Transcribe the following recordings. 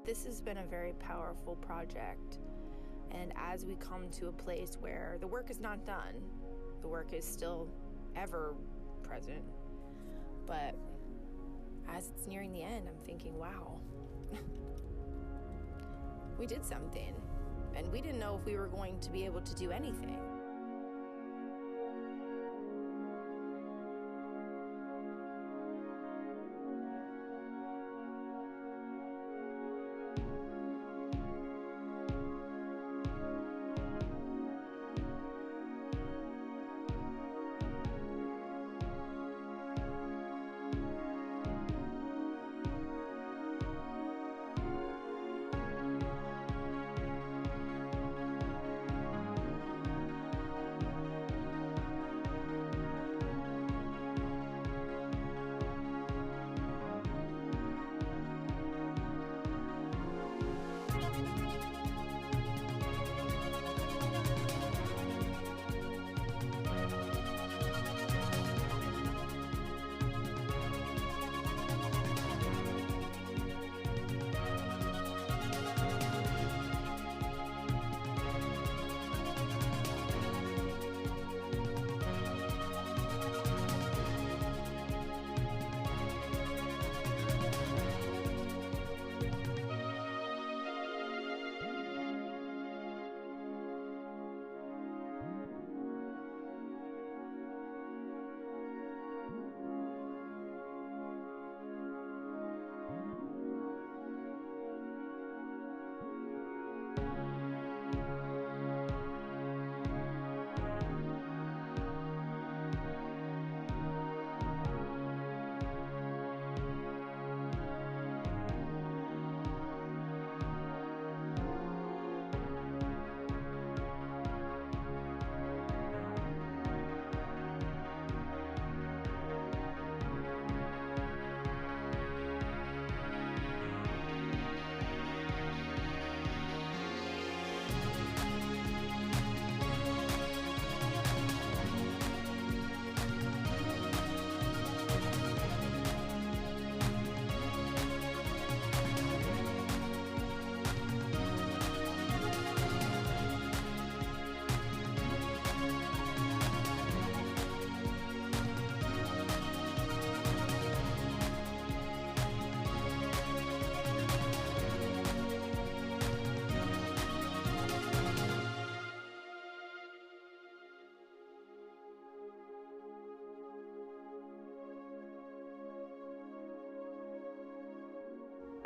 This has been a very powerful project. And as we come to a place where the work is not done, the work is still ever present. But as it's nearing the end, I'm thinking, wow, we did something. And we didn't know if we were going to be able to do anything.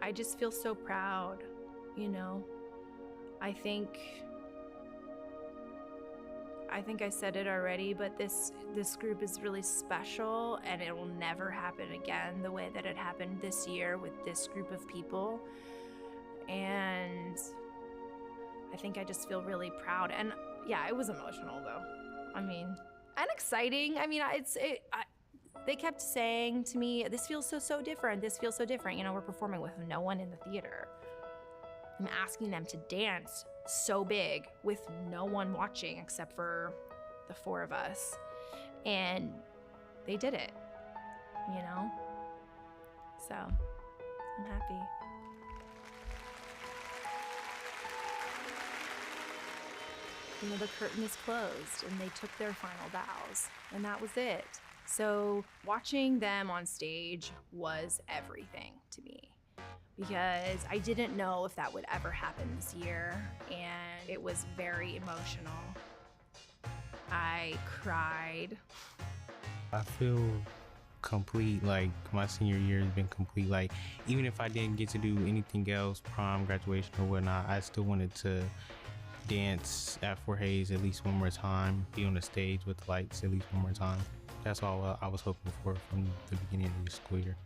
I just feel so proud, you know. I think I said it already, but this group is really special, and it will never happen again the way that it happened this year with this group of people. And I think I just feel really proud. And yeah, it was emotional though. I mean, and exciting. I mean, they kept saying to me, this feels so different. This feels so different. You know, we're performing with no one in the theater. I'm asking them to dance so big with no one watching except for the four of us. And they did it, you know? So I'm happy. You know, the curtain is closed and they took their final bows, and that was it. So watching them on stage was everything to me, because I didn't know if that would ever happen this year, and it was very emotional. I cried. I feel complete, like my senior year has been complete. Like, even if I didn't get to do anything else, prom, graduation or whatnot, I still wanted to dance at Fort Hays at least one more time, be on the stage with the lights at least one more time. That's all I was hoping for from the beginning of the school year.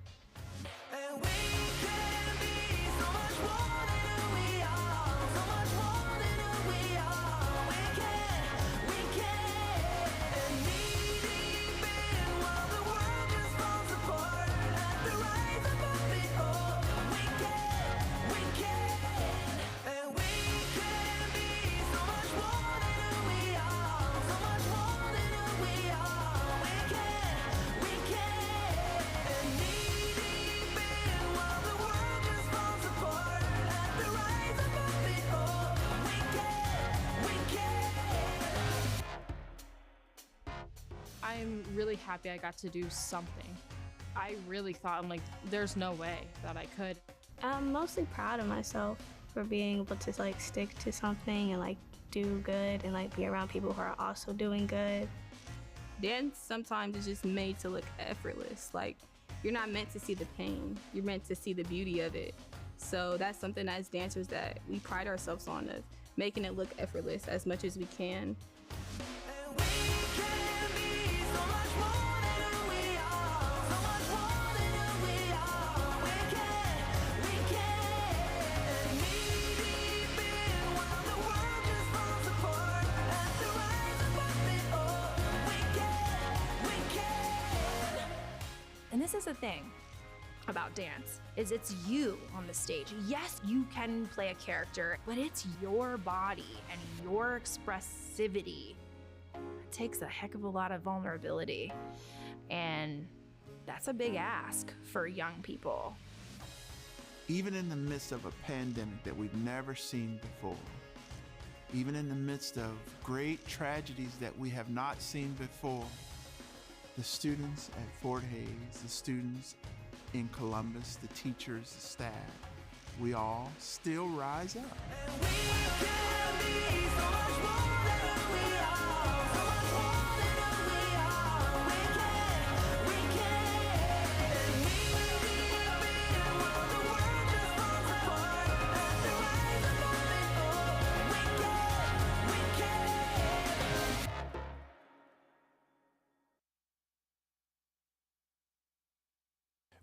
I'm really happy I got to do something. I really thought, I'm like, there's no way that I could. I'm mostly proud of myself for being able to like stick to something and like do good and like be around people who are also doing good. Dance sometimes is just made to look effortless. Like, you're not meant to see the pain. You're meant to see the beauty of it. So that's something as dancers that we pride ourselves on, of making it look effortless as much as we can. And this is the thing about dance, is it's you on the stage. Yes, you can play a character, but it's your body and your expressivity. It takes a heck of a lot of vulnerability. And that's a big ask for young people. Even in the midst of a pandemic that we've never seen before, even in the midst of great tragedies that we have not seen before, the students at Fort Hays, the students in Columbus, the teachers, the staff, we all still rise up.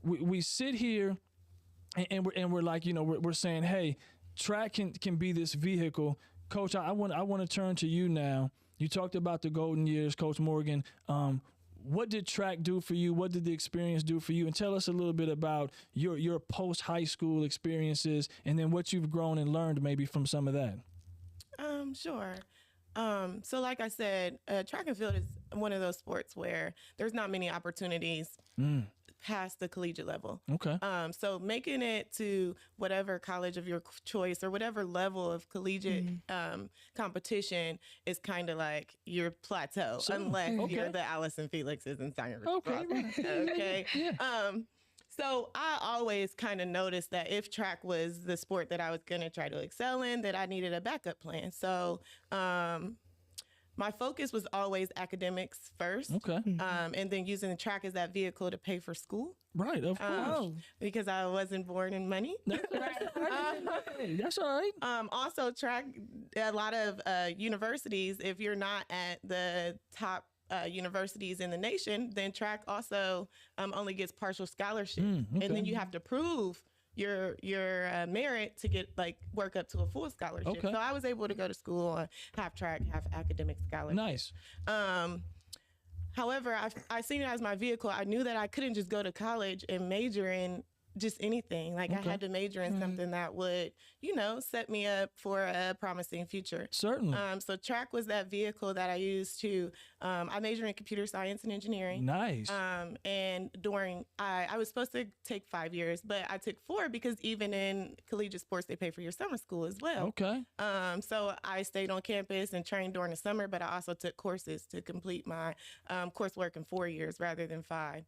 We sit here and we're like, you know, we're saying, hey, track can be this vehicle. Coach, I want to turn to you now. You talked about the golden years, Coach Morgan. What did track do for you? What did the experience do for you? And tell us a little bit about your post-high school experiences, and then what you've grown and learned maybe from some of that. Sure. So like I said, track and field is one of those sports where there's not many opportunities past the collegiate level. Okay. So making it to whatever college of your choice or whatever level of collegiate competition is kind of like your plateau, unless you're the Allison Felixes and Simon Richards. Okay. So I always kind of noticed that if track was the sport that I was going to try to excel in, that I needed a backup plan. So my focus was always academics first. Okay. And then using the track as that vehicle to pay for school. Right, of course. Because I wasn't born in money. That's right. That's all right. Also, track, a lot of universities, if you're not at the top universities in the nation, then track also only gets partial scholarship. And then you have to prove your merit to get work up to a full scholarship. So I was able to go to school on half track, half academic scholarship. Nice. However, I seen it as my vehicle. I knew that I couldn't just go to college and major in just anything. I had to major in something that would, set me up for a promising future. Certainly. So track was that vehicle that I used to, I majored in computer science and engineering. Nice. And I was supposed to take 5 years, but I took 4 because even in collegiate sports, they pay for your summer school as well. Okay. So I stayed on campus and trained during the summer, but I also took courses to complete my coursework in 4 years rather than 5.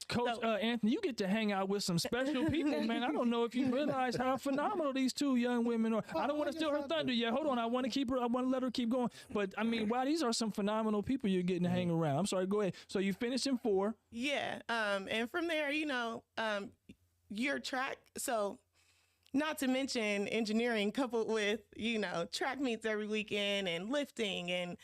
Coach Anthony, you get to hang out with some special people, man. I don't know if you realize how phenomenal these two young women are. I don't want to steal her thunder yet. Hold on. I want to let her keep going. But I mean, wow, these are some phenomenal people you're getting to hang around. I'm sorry, go ahead. So you finished in 4. Yeah. And from there, your track. So not to mention engineering coupled with, track meets every weekend and lifting and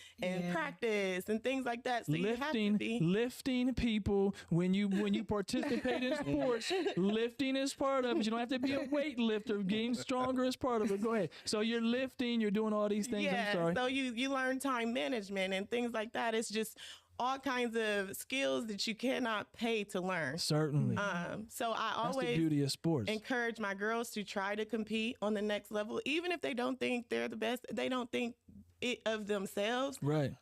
practice and things like that. So lifting people when you participate in sports, lifting is part of it. You don't have to be a weightlifter. Getting stronger is part of it. Go ahead. So you're lifting, you're doing all these things. Yeah, I'm sorry. So you learn time management and things like that. It's just all kinds of skills that you cannot pay to learn. Certainly. So I That's always the beauty of sports. Encourage my girls to try to compete on the next level, even if they don't think they're the best, they don't think it of themselves. Right.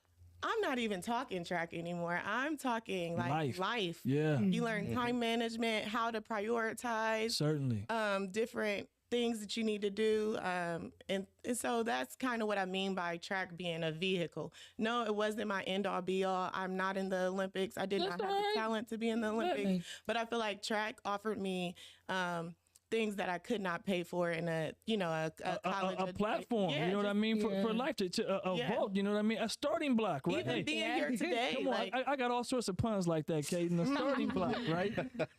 I'm not even talking track anymore. I'm talking life. Yeah. You learn time management, how to prioritize. Certainly. Different things that you need to do. And so that's kind of what I mean by track being a vehicle. No, it wasn't my end all be all. I'm not in the Olympics. I did not have the talent to be in the Olympics, but I feel like track offered me things that I could not pay for in a college a platform. Yeah, you know what I mean for life to vote. You know what I mean, a starting block, right? Even being here today, Come on, I got all sorts of puns like that, Kaden. A starting block, right?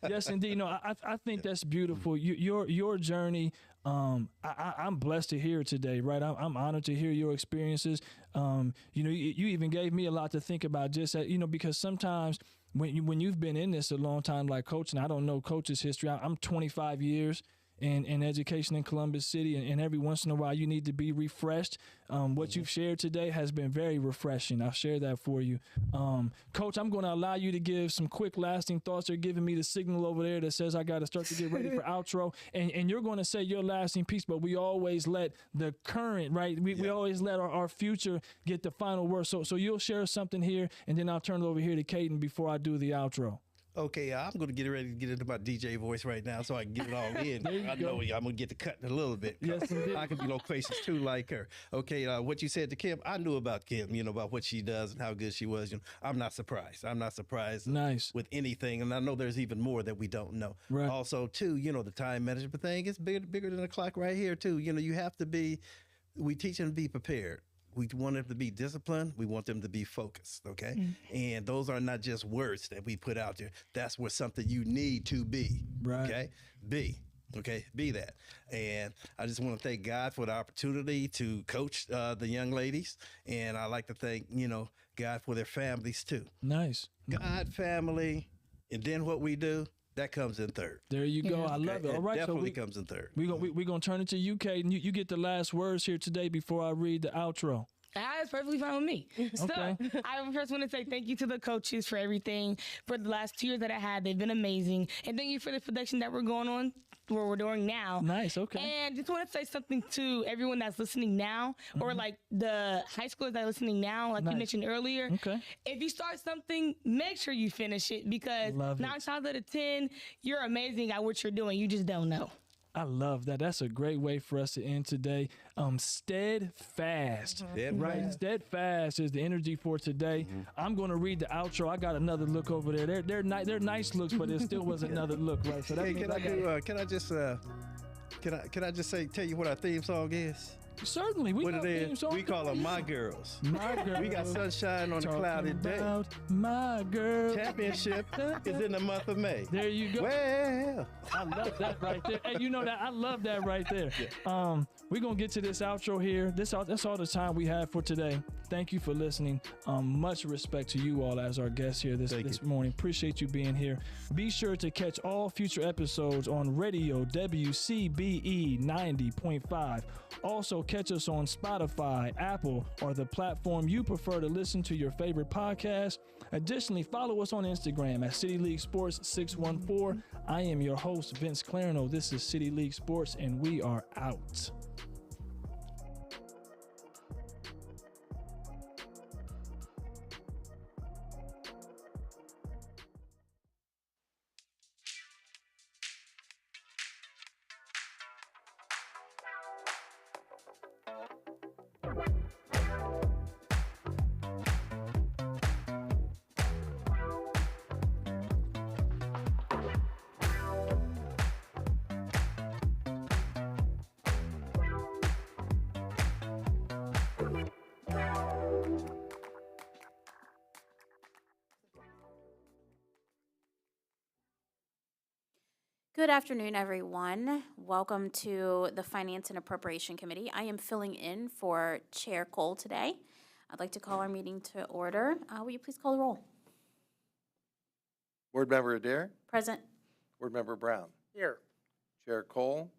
Yes, indeed. No, I think that's beautiful. Your journey. I'm blessed to hear it today, right? I'm honored to hear your experiences. You even gave me a lot to think about, just because sometimes when you've been in this a long time, like coaching, I don't know coach's history. I'm 25 years in education in Columbus City, and every once in a while you need to be refreshed. What you've shared today has been very refreshing. I'll share that for you. Coach, I'm going to allow you to give some quick lasting thoughts. They're giving me the signal over there that says I got to start to get ready for outro, and you're going to say your lasting piece, but we always let the current, right? We always let our future get the final word. So you'll share something here, and then I'll turn it over here to Kaden before I do the outro. Okay, I'm going to get ready to get into my DJ voice right now so I can get it all in. I know I'm going to get the cut in a little bit. Yes, indeed. I can be loquacious too like her. Okay, what you said to Kim, I knew about Kim, about what she does and how good she was. I'm not surprised. I'm not surprised with anything. And I know there's even more that we don't know. Right. Also, too, the time management thing is bigger than the clock right here, too. You have to be, we teach them to be prepared. We want them to be disciplined. We want them to be focused, okay? And those are not just words that we put out there. That's what something you need to be, okay? Be that. And I just want to thank God for the opportunity to coach the young ladies. And I like to thank, God for their families too. Nice. God, family, and then what we do, that comes in third. There you go. I love it. All right, definitely comes in third. We're gonna turn it to you, Kate, and you get the last words here today before I read the outro. That's perfectly fine with me. So I first want to say thank you to the coaches for everything for the last 2 years that I had. They've been amazing. And thank you for the production that we're doing now. Nice, okay. And just want to say something to everyone that's listening now, or like the high schoolers that are listening now, like you mentioned earlier. Okay. If you start something, make sure you finish it, because 9 times out of 10, you're amazing at what you're doing. You just don't know. I love that. That's a great way for us to end today. Steadfast, right? Steadfast is the energy for today. I'm going to read the outro. I got another look over there. They're nice looks, but it still was another look, right? So that can I just tell you what our theme song is? Certainly. We call them My Girls. My Girls. We got sunshine on a cloudy day. My Girls. Championship is in the month of May. There you go. Well, I love that right there. Hey, you know that? I love that right there. We're going to get to this outro here. That's all the time we have for today. Thank you for listening. Much respect to you all as our guests here this morning. Appreciate you being here. Be sure to catch all future episodes on Radio WCBE 90.5. Also, catch us on Spotify, Apple, or the platform you prefer to listen to your favorite podcast. Additionally, follow us on Instagram at City League Sports 614. I am your host, Vince Clarino. This is City League Sports, and we are out. Good afternoon, everyone. Welcome to the Finance and Appropriation Committee. I am filling in for Chair Cole today. I'd like to call our meeting to order. Will you please call the roll? Board Member Adair? Present. Board Member Brown? Here. Chair Cole?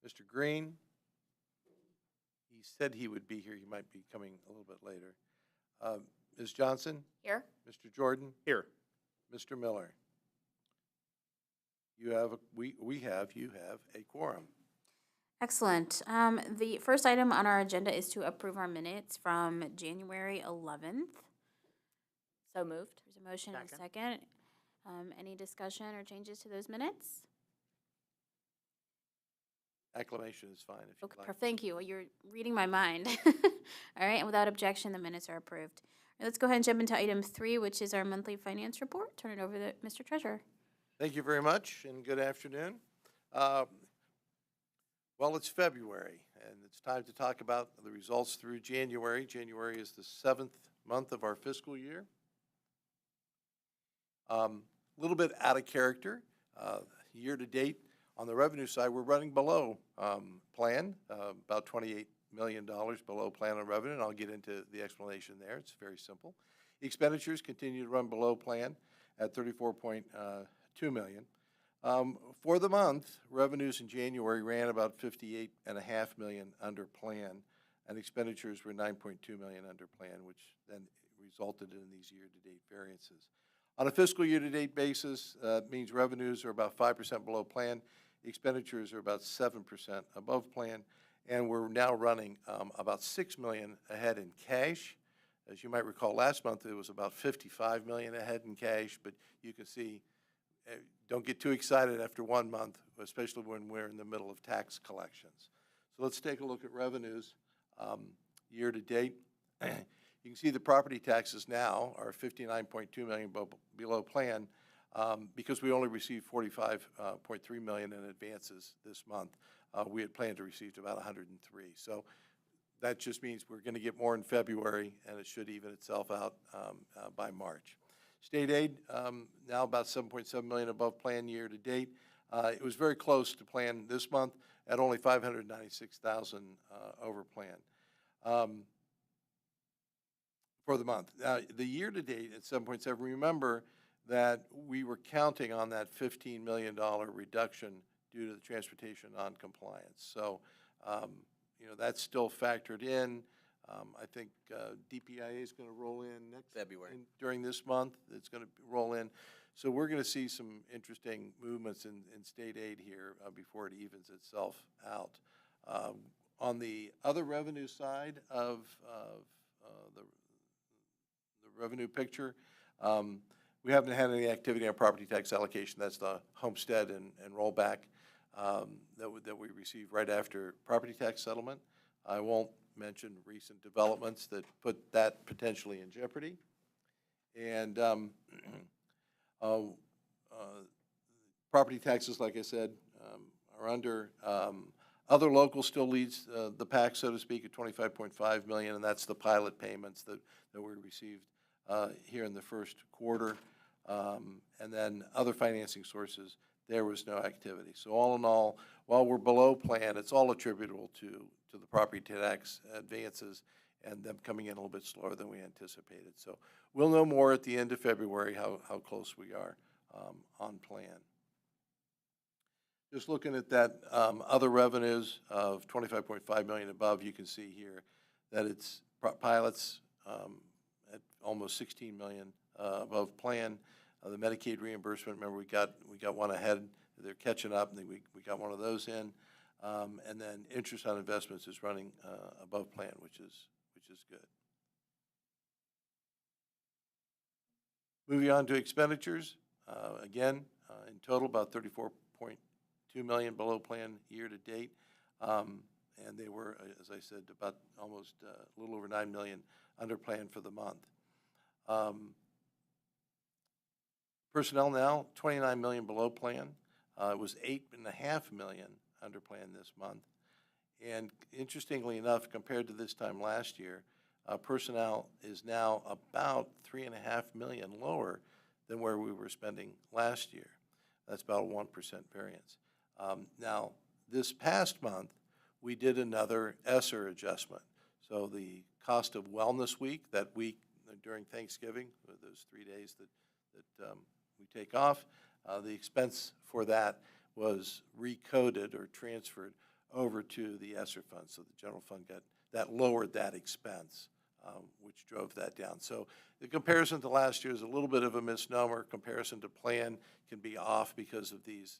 Mr. Green? He said he would be here. He might be coming a little bit later. Ms. Johnson? Here. Mr. Jordan? Here. Mr. Miller? You have a quorum. Excellent. The first item on our agenda is to approve our minutes from January 11th. So moved. There's a motion and a second. Any discussion or changes to those minutes? acclamation is fine if you'd Okay, like. thank you. You're reading my mind. All right, and without objection, the minutes are approved. All right, let's go ahead and jump into item 3, which is our monthly finance report. Turn it over to Mr. Treasurer. Thank you very much, and good afternoon. Well, it's February, and it's time to talk about the results through January. January is the 7th month of our fiscal year. A little bit out of character. Year to date, on the revenue side, we're running below plan, about $28 million below plan on revenue, and I'll get into the explanation there. It's very simple. Expenditures continue to run below plan at $34.2 million. For the month, revenues in January ran about $58.5 million under plan, and expenditures were $9.2 million under plan, which then resulted in these year-to-date variances. On a fiscal year-to-date basis, means revenues are about 5% below plan, expenditures are about 7% above plan, and we're now running about $6 million ahead in cash. As you might recall, last month it was about $55 million ahead in cash, but you can see, don't get too excited after 1 month, especially when we're in the middle of tax collections. So let's take a look at revenues year to date. You can see the property taxes now are $59.2 million below plan because we only received $45.3 million in advances this month. We had planned to receive about 103. So that just means we're going to get more in February, and it should even itself out by March. State aid, now about $7.7 million above plan year to date. It was very close to plan this month at only $596,000 over plan for the month. Now, the year to date at 7.7, remember that we were counting on that $15 million reduction due to the transportation non-compliance. So, that's still factored in. I think DPIA is going to roll in next February. During this month, it's going to roll in. So we're going to see some interesting movements in state aid here before it evens itself out. On the other revenue side of the revenue picture, we haven't had any activity on property tax allocation. That's the homestead and rollback that we received right after property tax settlement. I won't mention recent developments that put that potentially in jeopardy. And property taxes, like I said, are under. Other local still leads the pack, so to speak, at $25.5 million, and that's the pilot payments that we received here in the first quarter. And then other financing sources, there was no activity. So all in all, while we're below plan, it's all attributable to the property tax advances and them coming in a little bit slower than we anticipated. So we'll know more at the end of February how close we are on plan. Just looking at that other revenues of $25.5 million above, you can see here that it's pilots at almost $16 million above plan. The Medicaid reimbursement, remember we got one ahead. They're catching up, and we got one of those in. And then interest on investments is running above plan, which is good. Moving on to expenditures, again, in total about $34.2 million below plan year to date, and they were, as I said, about almost a little over $9 million under plan for the month. Personnel now $29 million below plan. It was $8.5 million under plan this month. And interestingly enough, compared to this time last year, personnel is now about $3.5 million lower than where we were spending last year. That's about a 1% variance. Now, this past month, we did another ESSER adjustment. So the cost of Wellness Week, that week during Thanksgiving, those 3 days that we take off, the expense for that was recoded or transferred over to the ESSER fund. So the general fund lowered that expense, which drove that down. So the comparison to last year is a little bit of a misnomer. Comparison to plan can be off because of these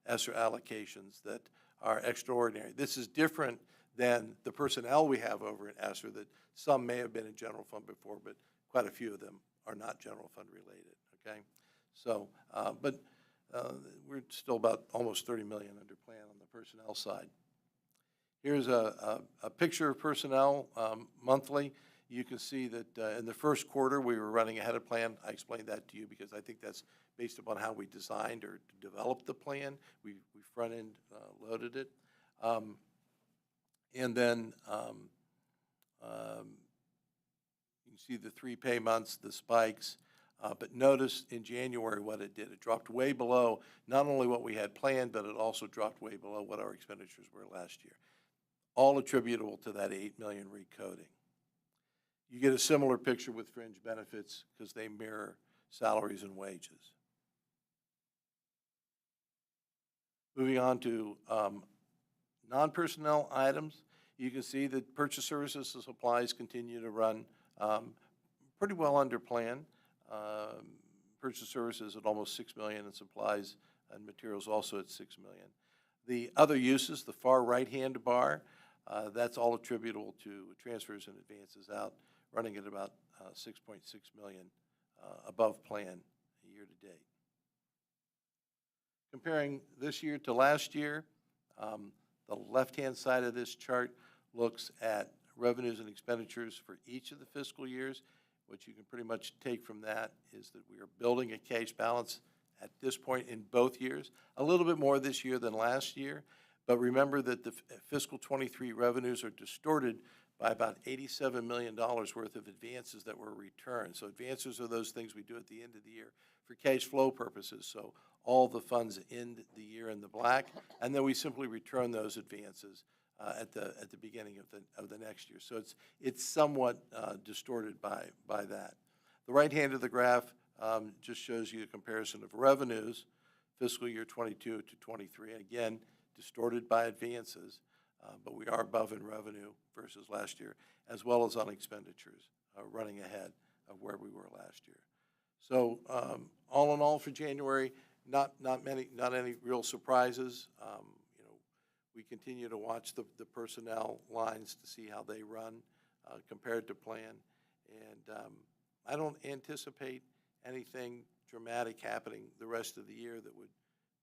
ESSER allocations that are extraordinary. This is different than the personnel we have over in ESSER, that some may have been in general fund before, but quite a few of them are not general fund related, okay? So, but we're still about almost 30 million under plan on the personnel side. Here's a picture of personnel monthly. You can see that in the first quarter, we were running ahead of plan. I explained that to you because I think that's based upon how we designed or developed the plan. We front-end loaded it. And then you can see the 3 pay months, the spikes. But notice in January what it did. It dropped way below not only what we had planned, but it also dropped way below what our expenditures were last year. All attributable to that 8 million recoding. You get a similar picture with fringe benefits because they mirror salaries and wages. Moving on to non-personnel items, you can see that purchase services and supplies continue to run pretty well under plan. Purchase services at almost 6 million and supplies and materials also at 6 million. The other uses, the far right-hand bar, that's all attributable to transfers and advances out, running at about 6.6 million above plan year to date. Comparing this year to last year, the left-hand side of this chart looks at revenues and expenditures for each of the fiscal years. What you can pretty much take from that is that we are building a cash balance at this point in both years, a little bit more this year than last year. But remember that the fiscal 23 revenues are distorted by about $87 million worth of advances that were returned. So advances are those things we do at the end of the year for cash flow purposes. So all the funds end the year in the black, and then we simply return those advances at the beginning of the next year. So it's somewhat distorted by that. The right hand of the graph just shows you a comparison of revenues, fiscal year 22 to 23. And again, distorted by advances, but we are above in revenue versus last year, as well as on expenditures, running ahead of where we were last year. So all in all for January, not any real surprises. We continue to watch the personnel lines to see how they run compared to plan. And I don't anticipate anything dramatic happening the rest of the year that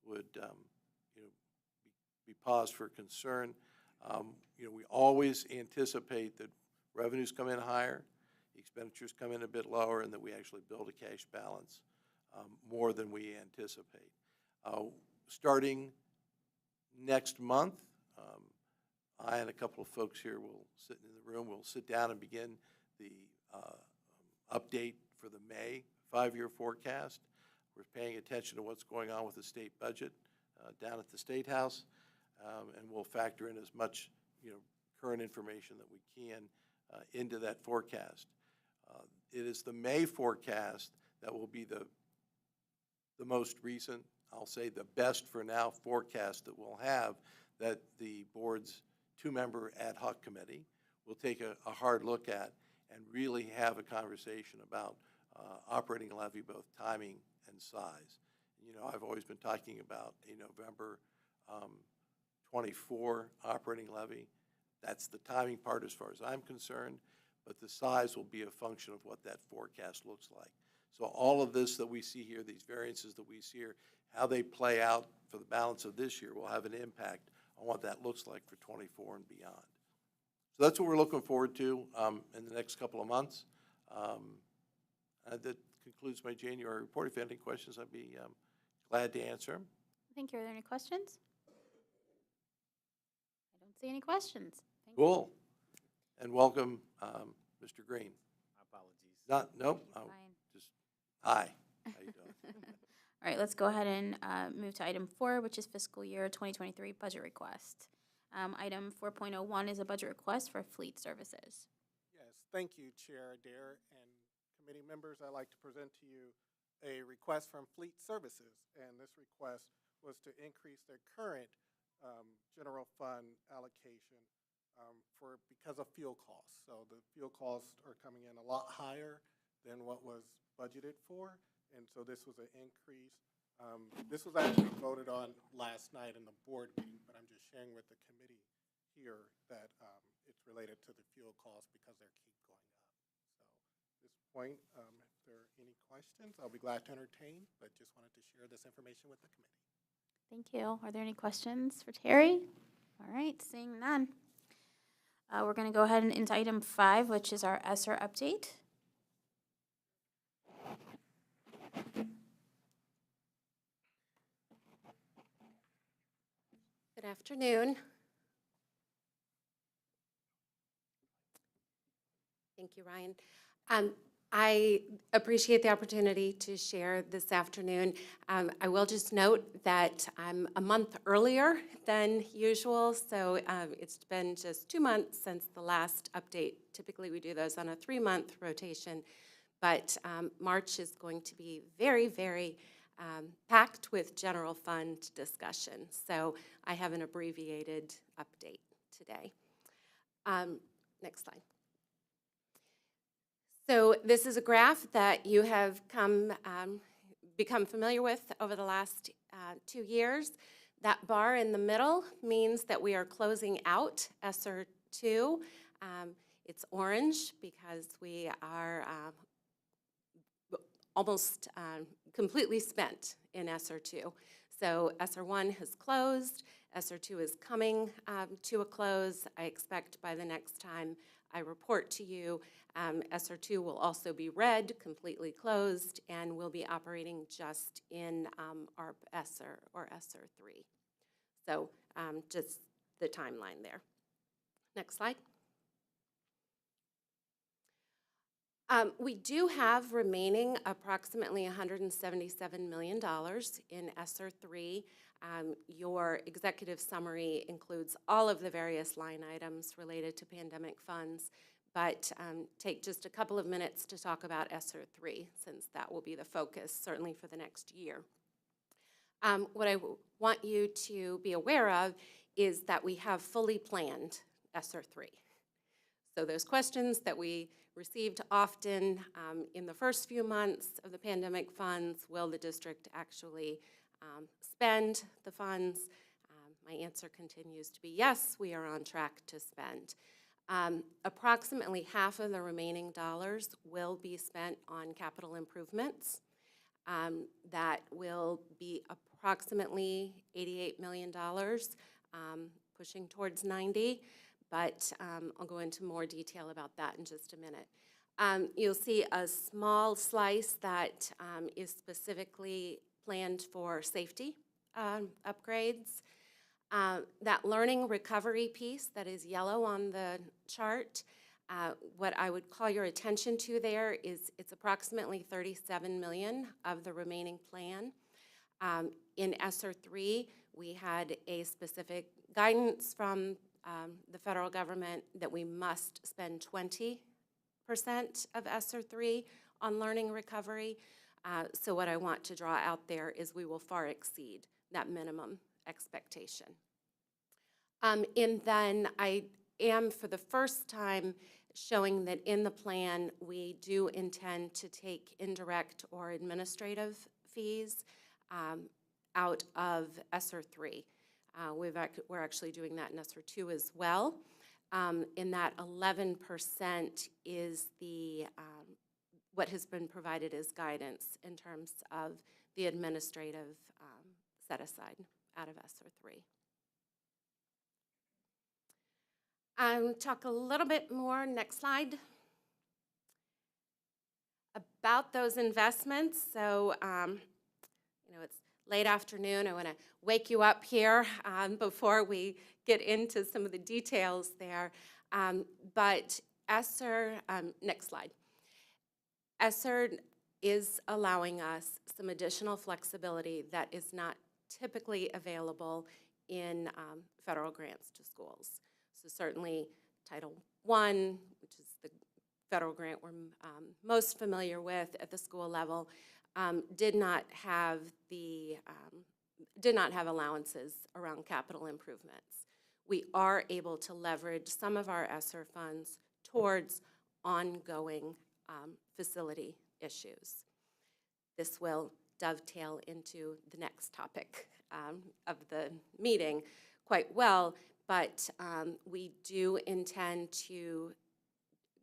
would be cause for concern. We always anticipate that revenues come in higher, expenditures come in a bit lower, and that we actually build a cash balance more than we anticipate. Starting next month, I and a couple of folks here will sit in the room. We'll sit down and begin the update for the May 5-year forecast. We're paying attention to what's going on with the state budget down at the State House, and we'll factor in as much current information that we can into that forecast. It is the May forecast that will be the most recent, I'll say the best for now forecast that we'll have, that the board's 2-member ad hoc committee will take a hard look at and really have a conversation about operating levy, both timing and size. I've always been talking about a November 24 operating levy. That's the timing part as far as I'm concerned, but the size will be a function of what that forecast looks like. So all of this that we see here, these variances that we see here, how they play out for the balance of this year will have an impact on what that looks like for 24 and beyond. So that's what we're looking forward to in the next couple of months. That concludes my January report. If you have any questions, I'd be glad to answer them. Thank you. Are there any questions? I don't see any questions. Thank Cool. And welcome, Mr. Green. My apologies. Nope. Fine. Just hi. How you doing? All right, let's go ahead and move to item 4, which is fiscal year 2023 budget request. Item 4.01 is a budget request for fleet services. Yes, thank you, Chair Adair and committee members. I'd like to present to you a request from Fleet Services, and this request was to increase their current general fund allocation because of fuel costs. So the fuel costs are coming in a lot higher than what was budgeted for, and so this was an increase. This was actually voted on last night in the board meeting, but I'm just sharing with the committee here that it's related to the fuel costs because they keep going up. So at this point, if there are any questions. questions, I'll be glad to entertain, but just wanted to share this information with the committee. Thank you. Are there any questions for Terry? All right, seeing none. We're going to go ahead and into item 5, which is our ESSER update. Good afternoon. Thank you, Ryan. I appreciate the opportunity to share this afternoon. I will just note that I'm a month earlier than usual, so it's been just 2 months since the last update. Typically, we do those on a 3-month rotation, but March is going to be very, very packed with general fund discussion. So I have an abbreviated update today. Next slide. So this is a graph that you have become familiar with over the last 2 years. That bar in the middle means that we are closing out ESSER 2. It's orange because we are almost completely spent in ESSER 2. So ESSER 1 has closed, ESSER 2 is coming to a close. I expect by the next time I report to you, ESSER 2 will also be red, completely closed, and will be operating just in ARP ESSER or ESSER 3. So just the timeline there. Next slide. We do have remaining approximately $177 million in ESSER 3. Your executive summary includes all of the various line items related to pandemic funds, but take just a couple of minutes to talk about ESSER 3, since that will be the focus, certainly for the next year. What I want you to be aware of is that we have fully planned ESSER 3. So those questions that we received often in the first few months of the pandemic funds, will the district actually spend the funds? My answer continues to be yes, we are on track to spend. Approximately half of the remaining dollars will be spent on capital improvements. That will be approximately $88 million, pushing towards 90. But I'll go into more detail about that in just a minute. You'll see a small slice that is specifically planned for safety upgrades. That learning recovery piece that is yellow on the chart, what I would call your attention to there is it's approximately $37 million of the remaining plan. In ESSER 3, we had a specific guidance from the federal government that we must spend 20% of ESSER 3 on learning recovery. So what I want to draw out there is we will far exceed that minimum expectation. And then I am, for the first time, showing that in the plan we do intend to take indirect or administrative fees out of ESSER 3. We're actually doing that in ESSER 2 as well. In that 11% is the what has been provided as guidance in terms of the administrative set-aside out of ESSER 3. Talk a little bit more, next slide, about those investments. So, it's late afternoon. I want to wake you up here before we get into some of the details there. But ESSER, next slide. ESSER is allowing us some additional flexibility that is not typically available in federal grants to schools. So certainly Title I, which is the federal grant we're most familiar with at the school level, did not have allowances around capital improvements. We are able to leverage some of our ESSER funds towards ongoing facility issues. This will dovetail into the next topic of the meeting quite well, but we do intend to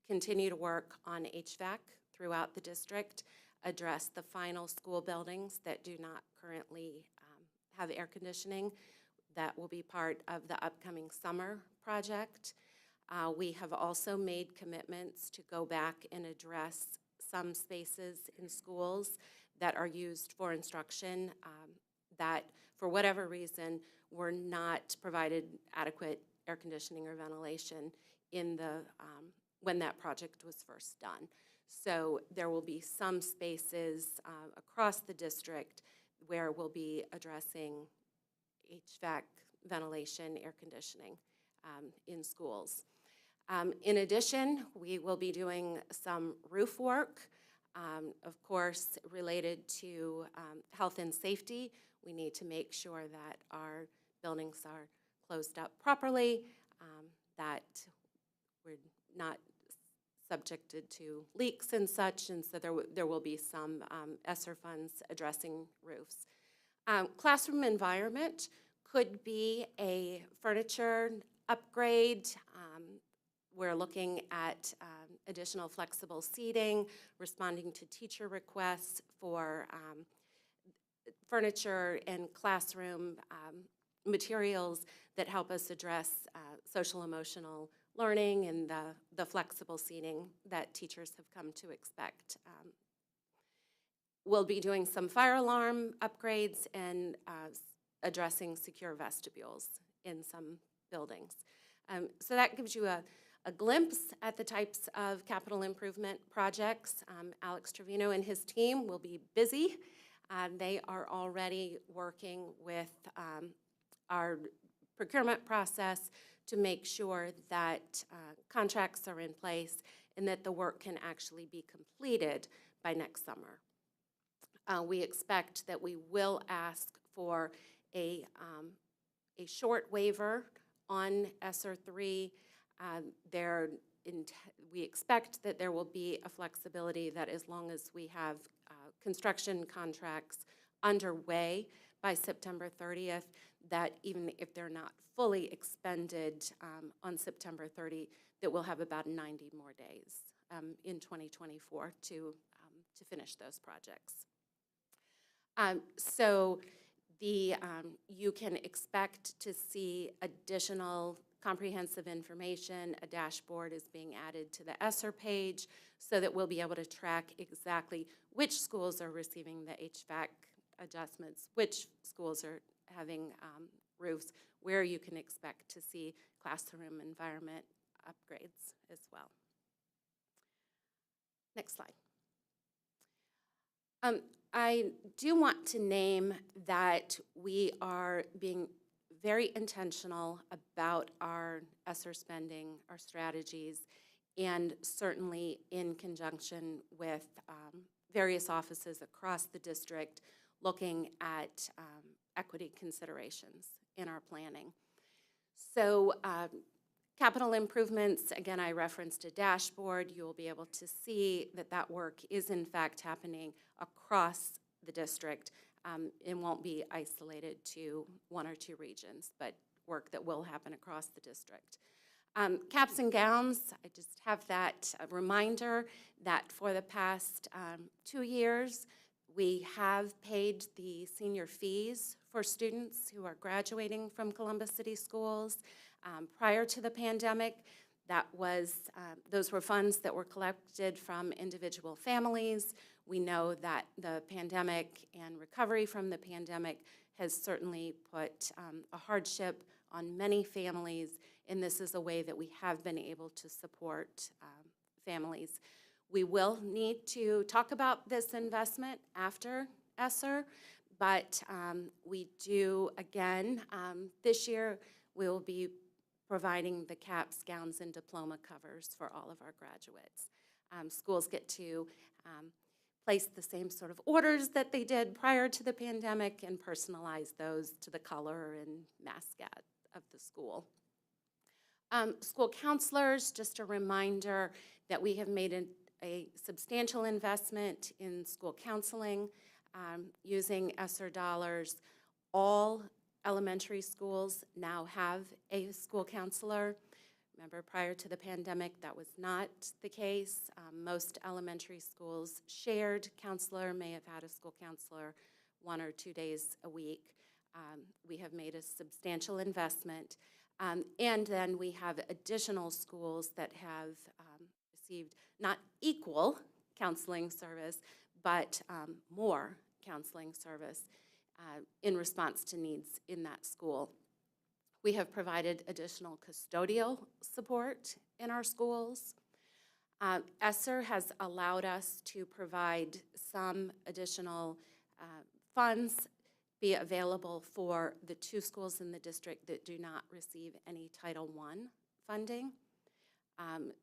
continue to work on HVAC throughout the district. address the final school buildings that do not currently have air conditioning. That will be part of the upcoming summer project. We have also made commitments to go back and address some spaces in schools that are used for instruction that, for whatever reason, were not provided adequate air conditioning or ventilation in the when that project was first done. So there will be some spaces across the district where we'll be addressing HVAC, ventilation, air conditioning in schools. In addition, we will be doing some roof work, of course, related to health and safety. We need to make sure that our buildings are closed up properly, that we're not subjected to leaks and such, and so there will be some ESSER funds addressing roofs. Classroom environment could be a furniture upgrade. We're looking at additional flexible seating, responding to teacher requests for furniture and classroom materials that help us address social emotional learning and the flexible seating that teachers have come to expect. We'll be doing some fire alarm upgrades and addressing secure vestibules in some buildings. So that gives you a glimpse at the types of capital improvement projects. Alex Trevino and his team will be busy. They are already working with our procurement process to make sure that contracts are in place and that the work can actually be completed by next summer. We expect that we will ask for a short waiver on ESSER 3. We expect that there will be a flexibility that as long as we have construction contracts underway by September 30th, that even if they're not fully expended on September 30, that we'll have about 90 more days in 2024 to finish those projects. So you can expect to see additional comprehensive information. A dashboard is being added to the ESSER page so that we'll be able to track exactly which schools are receiving the HVAC adjustments, which schools are having roofs, where you can expect to see classroom environment upgrades as well. Next slide. I do want to name that we are being very intentional about our ESSER spending, our strategies, and certainly in conjunction with various offices across the district looking at equity considerations in our planning. So capital improvements, again, I referenced a dashboard. You'll be able to see that that work is in fact happening across the district. It won't be isolated to one or two regions, but work that will happen across the district. Caps and gowns, I just have that reminder that for the past 2 years, we have paid the senior fees for students who are graduating from Columbus City Schools. Prior to the pandemic, those were funds that were collected from individual families. We know that the pandemic and recovery from the pandemic has certainly put a hardship on many families, and this is a way that we have been able to support families. We will need to talk about this investment after ESSER, but we do, again, this year we will be providing the caps, gowns, and diploma covers for all of our graduates. Schools get to place the same sort of orders that they did prior to the pandemic and personalize those to the color and mascot of the school. School counselors, just a reminder that we have made a substantial investment in school counseling using ESSER dollars. All elementary schools now have a school counselor. Remember, prior to the pandemic, that was not the case. Most elementary schools shared counselor, may have had a school counselor 1 or 2 days a week. We have made a substantial investment. And then we have additional schools that have received not equal counseling service, but more counseling service in response to needs in that school. We have provided additional custodial support in our schools. ESSER has allowed us to provide some additional funds be available for the 2 schools in the district that do not receive any Title I funding.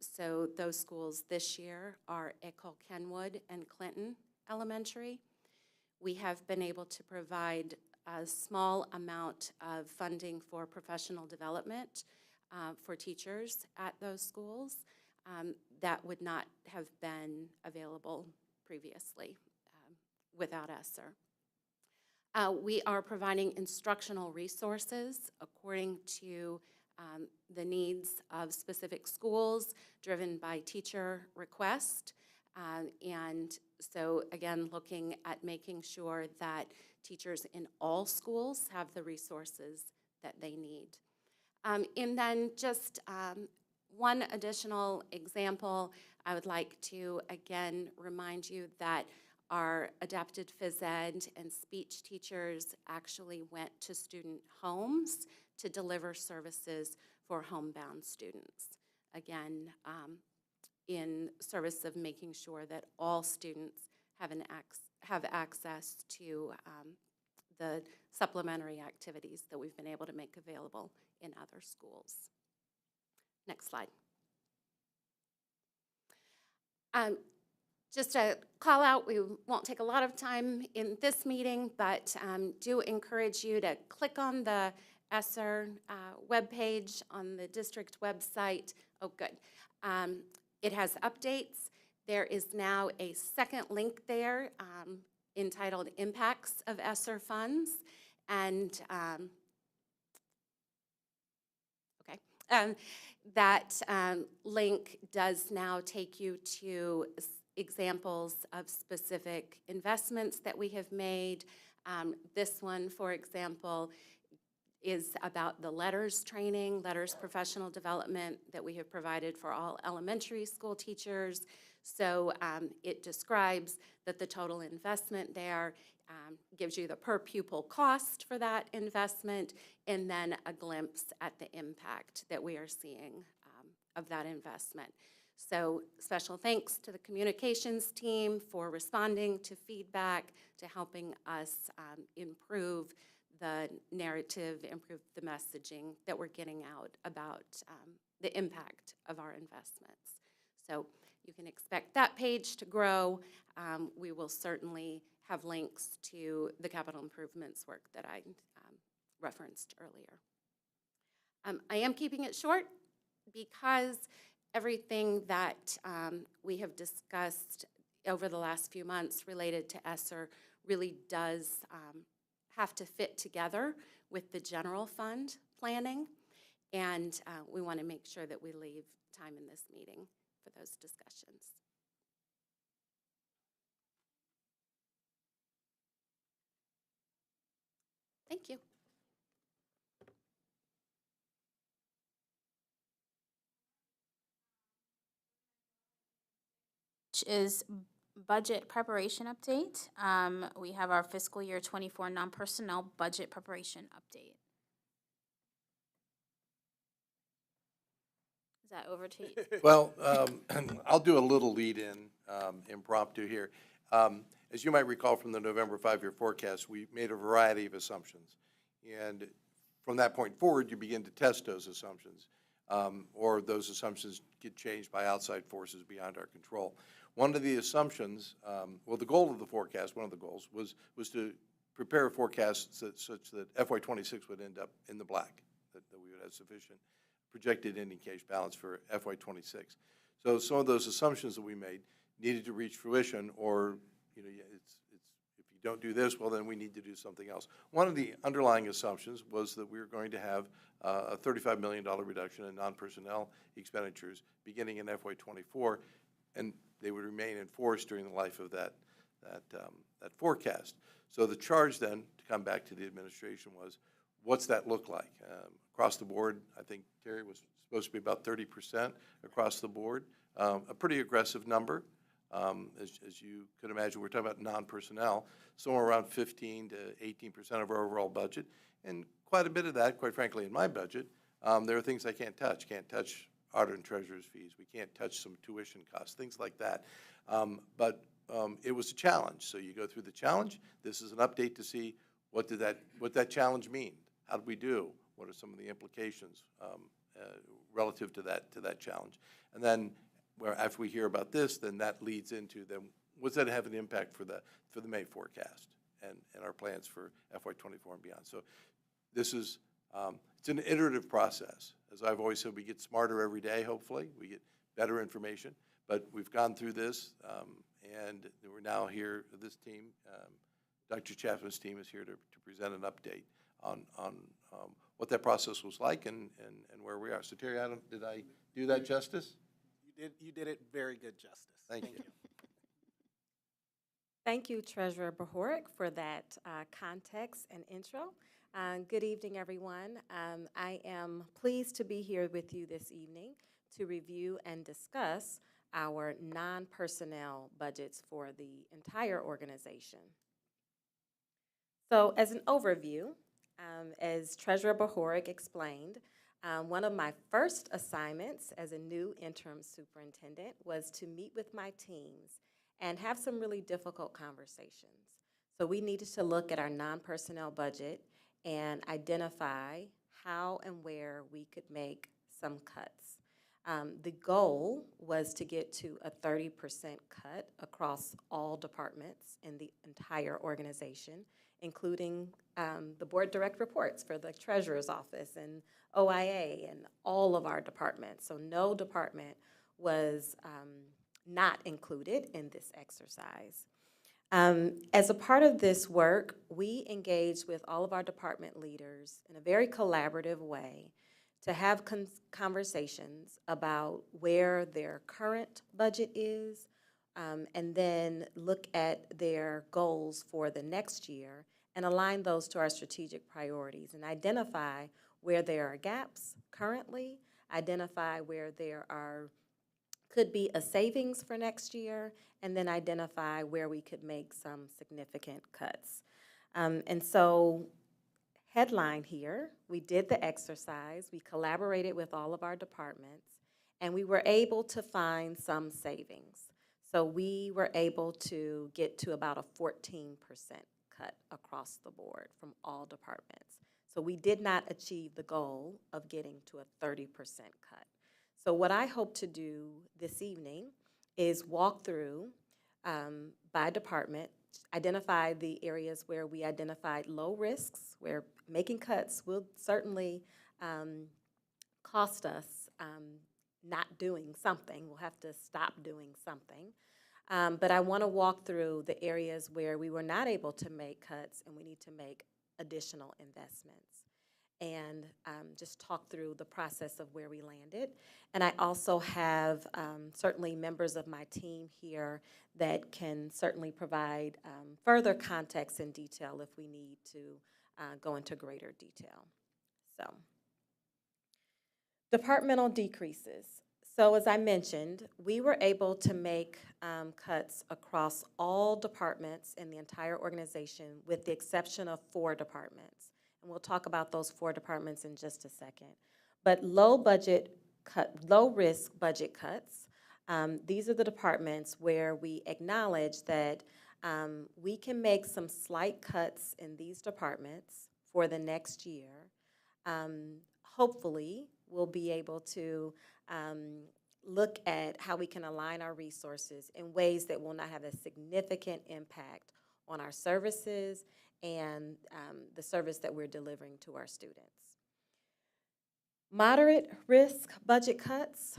So those schools this year are Ecole Kenwood and Clinton Elementary. We have been able to provide a small amount of funding for professional development for teachers at those schools that would not have been available previously without ESSER. We are providing instructional resources according to the needs of specific schools driven by teacher request. And so again, looking at making sure that teachers in all schools have the resources that they need. And then just one additional example, I would like to again remind you that our adapted phys ed and speech teachers actually went to student homes to deliver services for homebound students. Again, in service of making sure that all students have access to the supplementary activities that we've been able to make available in other schools. Next slide. Just a call out, we won't take a lot of time in this meeting, but do encourage you to click on the ESSER webpage on the district website. Oh, good. It has updates. There is now a second link there entitled Impacts of ESSER Funds. And that link does now take you to examples of specific investments that we have made. This one, for example, is about the LETRS training, LETRS professional development that we have provided for all elementary school teachers. So it describes that the total investment there gives you the per pupil cost for that investment, and then a glimpse at the impact that we are seeing of that investment. So special thanks to the communications team for responding to feedback, to helping us improve the narrative, improve the messaging that we're getting out about the impact of our investments. So you can expect that page to grow. We will certainly have links to the capital improvements work that I referenced earlier. I am keeping it short because everything that we have discussed over the last few months related to ESSER really does have to fit together with the general fund planning, and we want to make sure that we leave time in this meeting for those discussions. Thank you. Is budget preparation update. We have our fiscal year 24 non-personnel budget preparation update. Is that over to you? Well, I'll do a little lead-in impromptu here. As you might recall from the November 5-year forecast, we made a variety of assumptions. And from that point forward, you begin to test those assumptions, or those assumptions get changed by outside forces beyond our control. One of the assumptions, well, the goal of the forecast, one of the goals, was to prepare a forecast such that FY26 would end up in the black, that we would have sufficient projected ending cash balance for FY26. So some of those assumptions that we made needed to reach fruition, or if you you don't do this, well, then we need to do something else. One of the underlying assumptions was that we were going to have a $35 million reduction in non-personnel expenditures beginning in FY24, and they would remain in force during the life of that forecast. So the charge then, to come back to the administration, was what's that look like? Across the board, I think Terry was supposed to be about 30% across the board, a pretty aggressive number. As you could imagine, we're talking about non-personnel, somewhere around 15 to 18% of our overall budget. And quite a bit of that, quite frankly, in my budget, there are things I can't touch. Can't touch auditor and treasurer's fees. We can't touch some tuition costs, things like that. But it was a challenge. So you go through the challenge. This is an update to see what that challenge mean. How did we do? What are some of the implications relative to that challenge? And then, where after we hear about this, then that leads into then what's that have an impact for the May forecast and our plans for FY24 and beyond. So this is it's an iterative process. As I've always said, we get smarter every day. Hopefully, we get better information. But we've gone through this, and we're now here. This team, Dr. Chapman's team, is here to present an update on what that process was like and where we are. So Terry, did I do that justice? You did it very good justice. Thank you. Thank you, Treasurer Bohoric, for that context and intro. Good evening, everyone. I am pleased to be here with you this evening to review and discuss our non-personnel budgets for the entire organization. So as an overview, as Treasurer Bohoric explained, one of my first assignments as a new interim superintendent was to meet with my teams and have some really difficult conversations. So we needed to look at our non-personnel budget and identify how and where we could make some cuts. The goal was to get to a 30% cut across all departments in the entire organization, including the board direct reports for the treasurer's office and OIA and all of our departments. So no department was not included in this exercise. As a part of this work, we engaged with all of our department leaders in a very collaborative way to have conversations about where their current budget is, and then look at their goals for the next year and align those to our strategic priorities and identify where there are gaps currently, identify where there could be a savings for next year, and then identify where we could make some significant cuts. And so, headline here, we did the exercise, we collaborated with all of our departments, and we were able to find some savings. So we were able to get to about a 14% cut across the board from all departments. So we did not achieve the goal of getting to a 30% cut. So what I hope to do this evening is walk through by department, identify the areas where we identified low risks, where making cuts will certainly cost us not doing something. We'll have to stop doing something. But I want to walk through the areas where we were not able to make cuts and we need to make additional investments, and just talk through the process of where we landed. And I also have certainly members of my team here that can certainly provide further context and detail if we need to go into greater detail. So, departmental decreases. So as I mentioned, we were able to make cuts across all departments in the entire organization with the exception of 4 departments. And we'll talk about those 4 departments in just a second. But low risk budget cuts, these are the departments where we acknowledge that we can make some slight cuts in these departments for the next year. Hopefully, we'll be able to look at how we can align our resources in ways that will not have a significant impact on our services and the service that we're delivering to our students. Moderate risk budget cuts.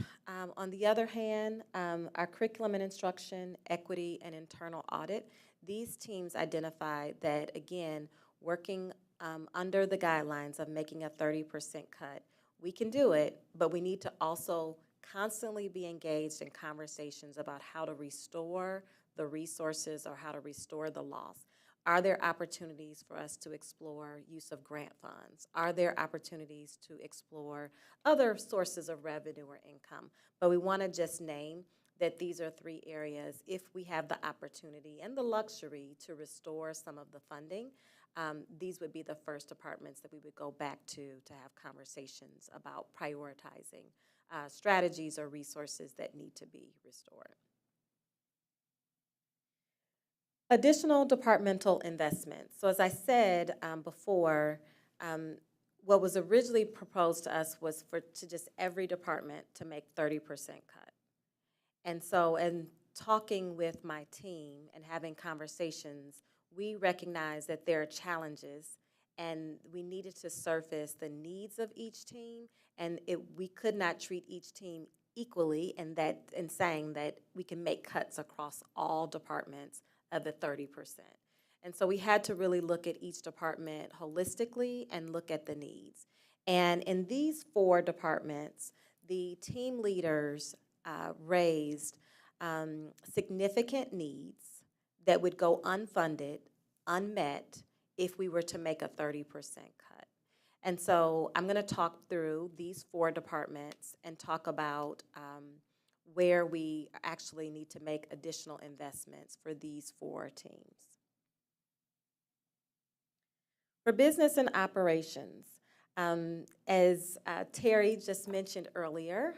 On the other hand, our curriculum and instruction, equity, and internal audit, these teams identified that, again, working under the guidelines of making a 30% cut, we can do it, but we need to also constantly be engaged in conversations about how to restore the resources or how to restore the loss. Are there opportunities for us to explore use of grant funds? Are there opportunities to explore other sources of revenue or income? But we want to just name that these are 3 areas. If we have the opportunity and the luxury to restore some of the funding, these would be the first departments that we would go back to have conversations about prioritizing strategies or resources that need to be restored. Additional departmental investments. So as I said before, what was originally proposed to us was to just every department to make 30% cut. And so in talking with my team and having conversations, we recognized that there are challenges and we needed to surface the needs of each team, and we could not treat each team equally in saying that we can make cuts across all departments of the 30%. And so we had to really look at each department holistically and look at the needs. And in these 4 departments, the team leaders raised significant needs that would go unfunded, unmet, if we were to make a 30% cut. And so I'm going to talk through these 4 departments and talk about where we actually need to make additional investments for these 4 teams. For business and operations, as Terry just mentioned earlier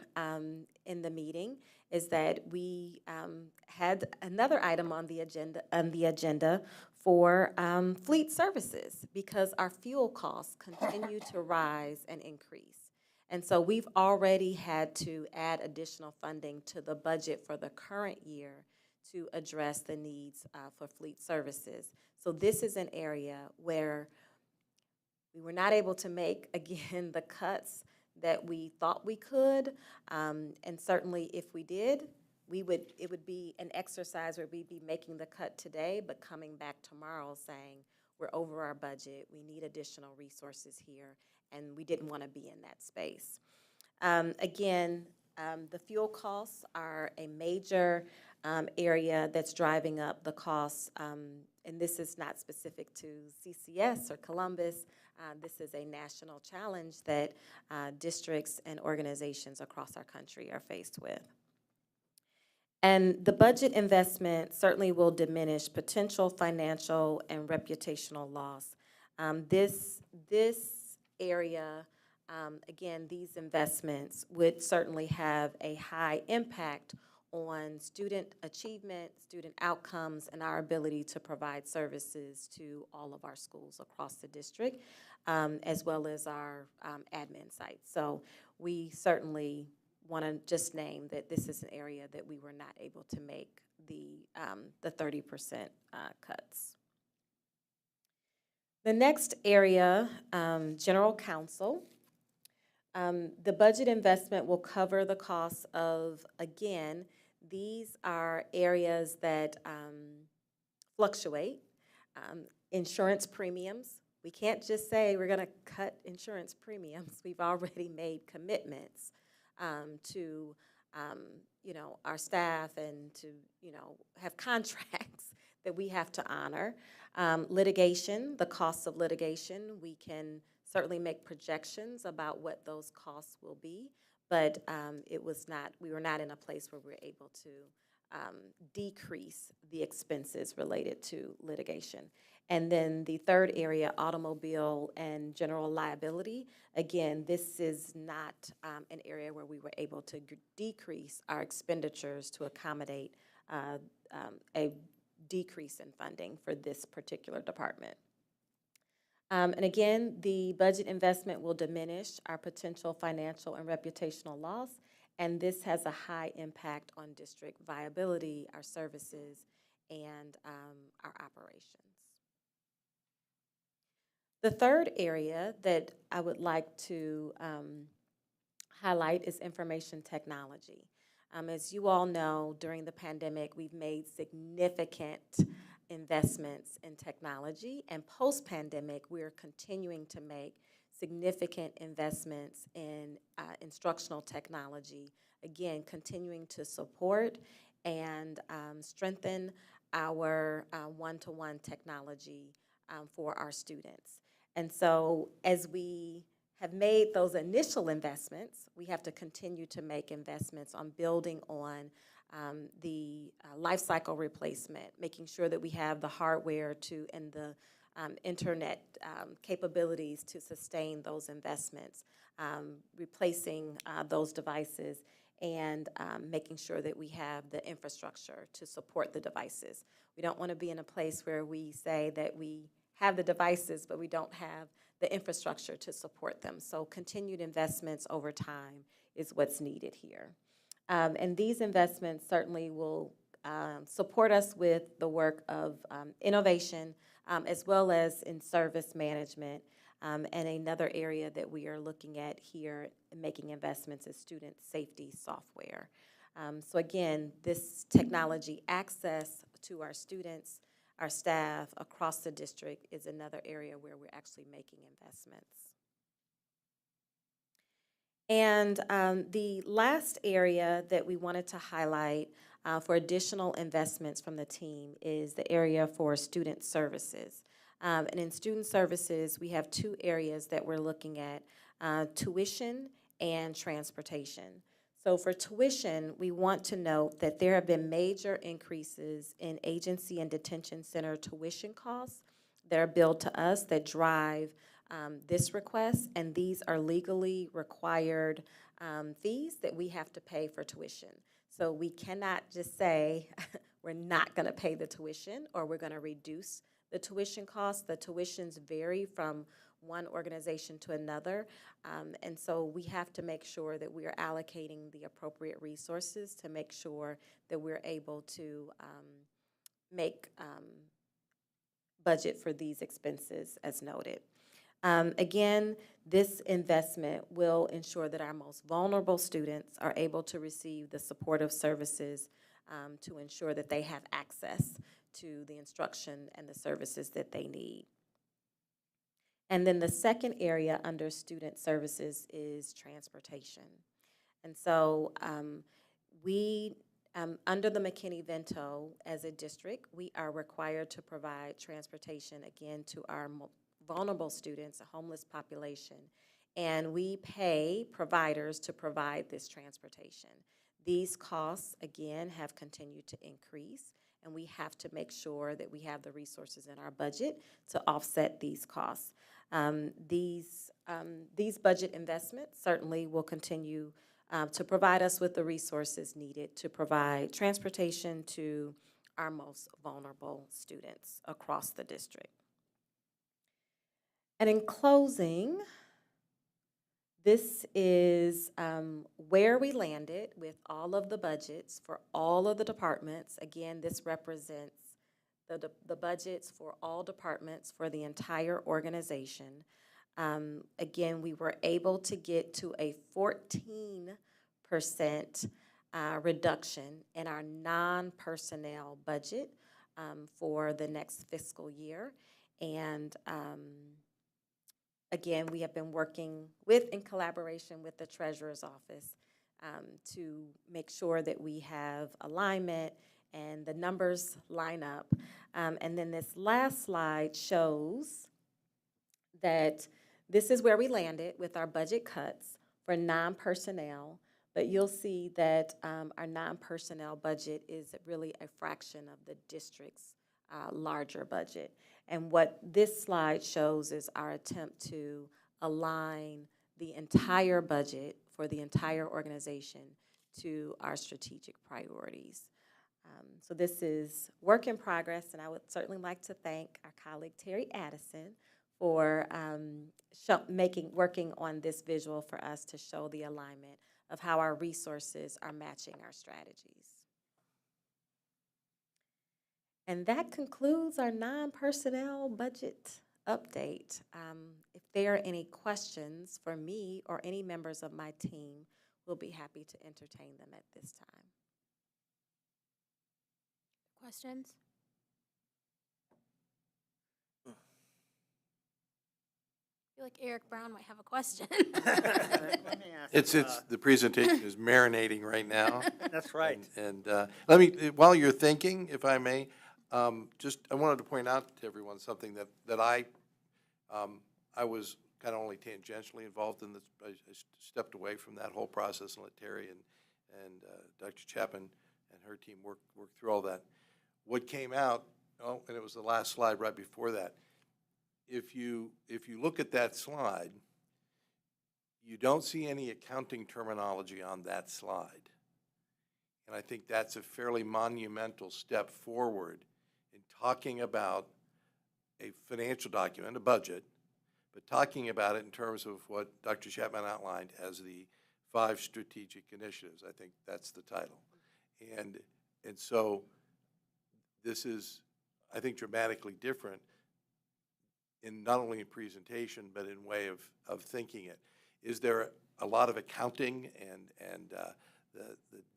in the meeting, is that we had another item on the agenda for fleet services because our fuel costs continue to rise and increase. And so we've already had to add additional funding to the budget for the current year to address the needs for fleet services. So this is an area where we were not able to make, again, the cuts that we thought we could. And certainly if we did, it would be an exercise where we'd be making the cut today, but coming back tomorrow saying, we're over our budget, we need additional resources here, and we didn't want to be in that space. Again, the fuel costs are a major area that's driving up the costs, and this is not specific to CCS or Columbus. This is a national challenge that districts and organizations across our country are faced with. And the budget investment certainly will diminish potential financial and reputational loss. This area, again, these investments would certainly have a high impact on student achievement, student outcomes, and our ability to provide services to all of our schools across the district, as well as our admin sites. So we certainly want to just name that this is an area that we were not able to make the 30% cuts. The next area, general counsel. The budget investment will cover the costs of, again, these are areas that fluctuate. Insurance premiums. We can't just say we're going to cut insurance premiums. We've already made commitments to our staff and to have contracts that we have to honor. Litigation, the costs of litigation, we can certainly make projections about what those costs will be, but we were not in a place where we were able to decrease the expenses related to litigation. And then the third area, automobile and general liability. Again, this is not an area where we were able to decrease our expenditures to accommodate a decrease in funding for this particular department. And again, the budget investment will diminish our potential financial and reputational loss, and this has a high impact on district viability, our services, and our operations. The third area that I would like to highlight is information technology. As you all know, during the pandemic, we've made significant investments in technology, and post-pandemic, we're continuing to make significant investments in instructional technology, again, continuing to support and strengthen our one-to-one technology for our students. And so as we have made those initial investments, we have to continue to make investments on building on the life cycle replacement, making sure that we have the hardware to and the internet capabilities to sustain those investments, replacing those devices, and making sure that we have the infrastructure to support the devices. We don't want to be in a place where we say that we have the devices, but we don't have the infrastructure to support them. So continued investments over time is what's needed here. And these investments certainly will support us with the work of innovation, as well as in service management. And another area that we are looking at here and making investments is student safety software. So again, this technology access to our students, our staff across the district is another area where we're actually making investments. And the last area that we wanted to highlight for additional investments from the team is the area for student services. And in student services, we have two areas that we're looking at, tuition and transportation. So for tuition, we want to note that there have been major increases in agency and detention center tuition costs that are billed to us that drive this request, and these are legally required fees that we have to pay for tuition. So we cannot just say we're not going to pay the tuition or we're going to reduce the tuition costs. The tuitions vary from one organization to another, and so we have to make sure that we are allocating the appropriate resources to make sure that we're able to make budget for these expenses as noted. Again, this investment will ensure that our most vulnerable students are able to receive the supportive services to ensure that they have access to the instruction and the services that they need. And then the second area under student services is transportation. And so under the McKinney-Vento, as a district, we are required to provide transportation, again, to our vulnerable students, a homeless population, and we pay providers to provide this transportation. These costs, again, have continued to increase, and we have to make sure that we have the resources in our budget to offset these costs. These budget investments certainly will continue to provide us with the resources needed to provide transportation to our most vulnerable students across the district. And in closing, this is where we landed with all of the budgets for all of the departments. Again, this represents the budgets for all departments for the entire organization. Again, we were able to get to a 14% reduction in our non-personnel budget for the next fiscal year. And again, we have been working in collaboration with the Treasurer's Office to make sure that we have alignment and the numbers line up. And then this last slide shows that this is where we landed with our budget cuts for non-personnel, but you'll see that our non-personnel budget is really a fraction of the district's larger budget. And what this slide shows is our attempt to align the entire budget for the entire organization to our strategic priorities. So this is work in progress, and I would certainly like to thank our colleague Terry Addison for working on this visual for us to show the alignment of how our resources are matching our strategies. And that concludes our non-personnel budget update. If there are any questions for me or any members of my team, we'll be happy to entertain them at this time. Questions? I feel like Eric Brown might have a question. Let me ask, It's the presentation is marinating right now. That's right. And let me, while you're thinking, if I may, I wanted to point out to everyone something that I was kind of only tangentially involved in this. I stepped away from that whole process and let Terry and Dr. Chapman and her team work through all that. What came out, and it was the last slide right before that. If you look at that slide, you don't see any accounting terminology on that slide. And I think that's a fairly monumental step forward in talking about a financial document, a budget, but talking about it in terms of what Dr. Chapman outlined as the 5 strategic initiatives. I think that's the title. And so this is, I think, dramatically different in not only in presentation, but in way of thinking it. Is there a lot of accounting and the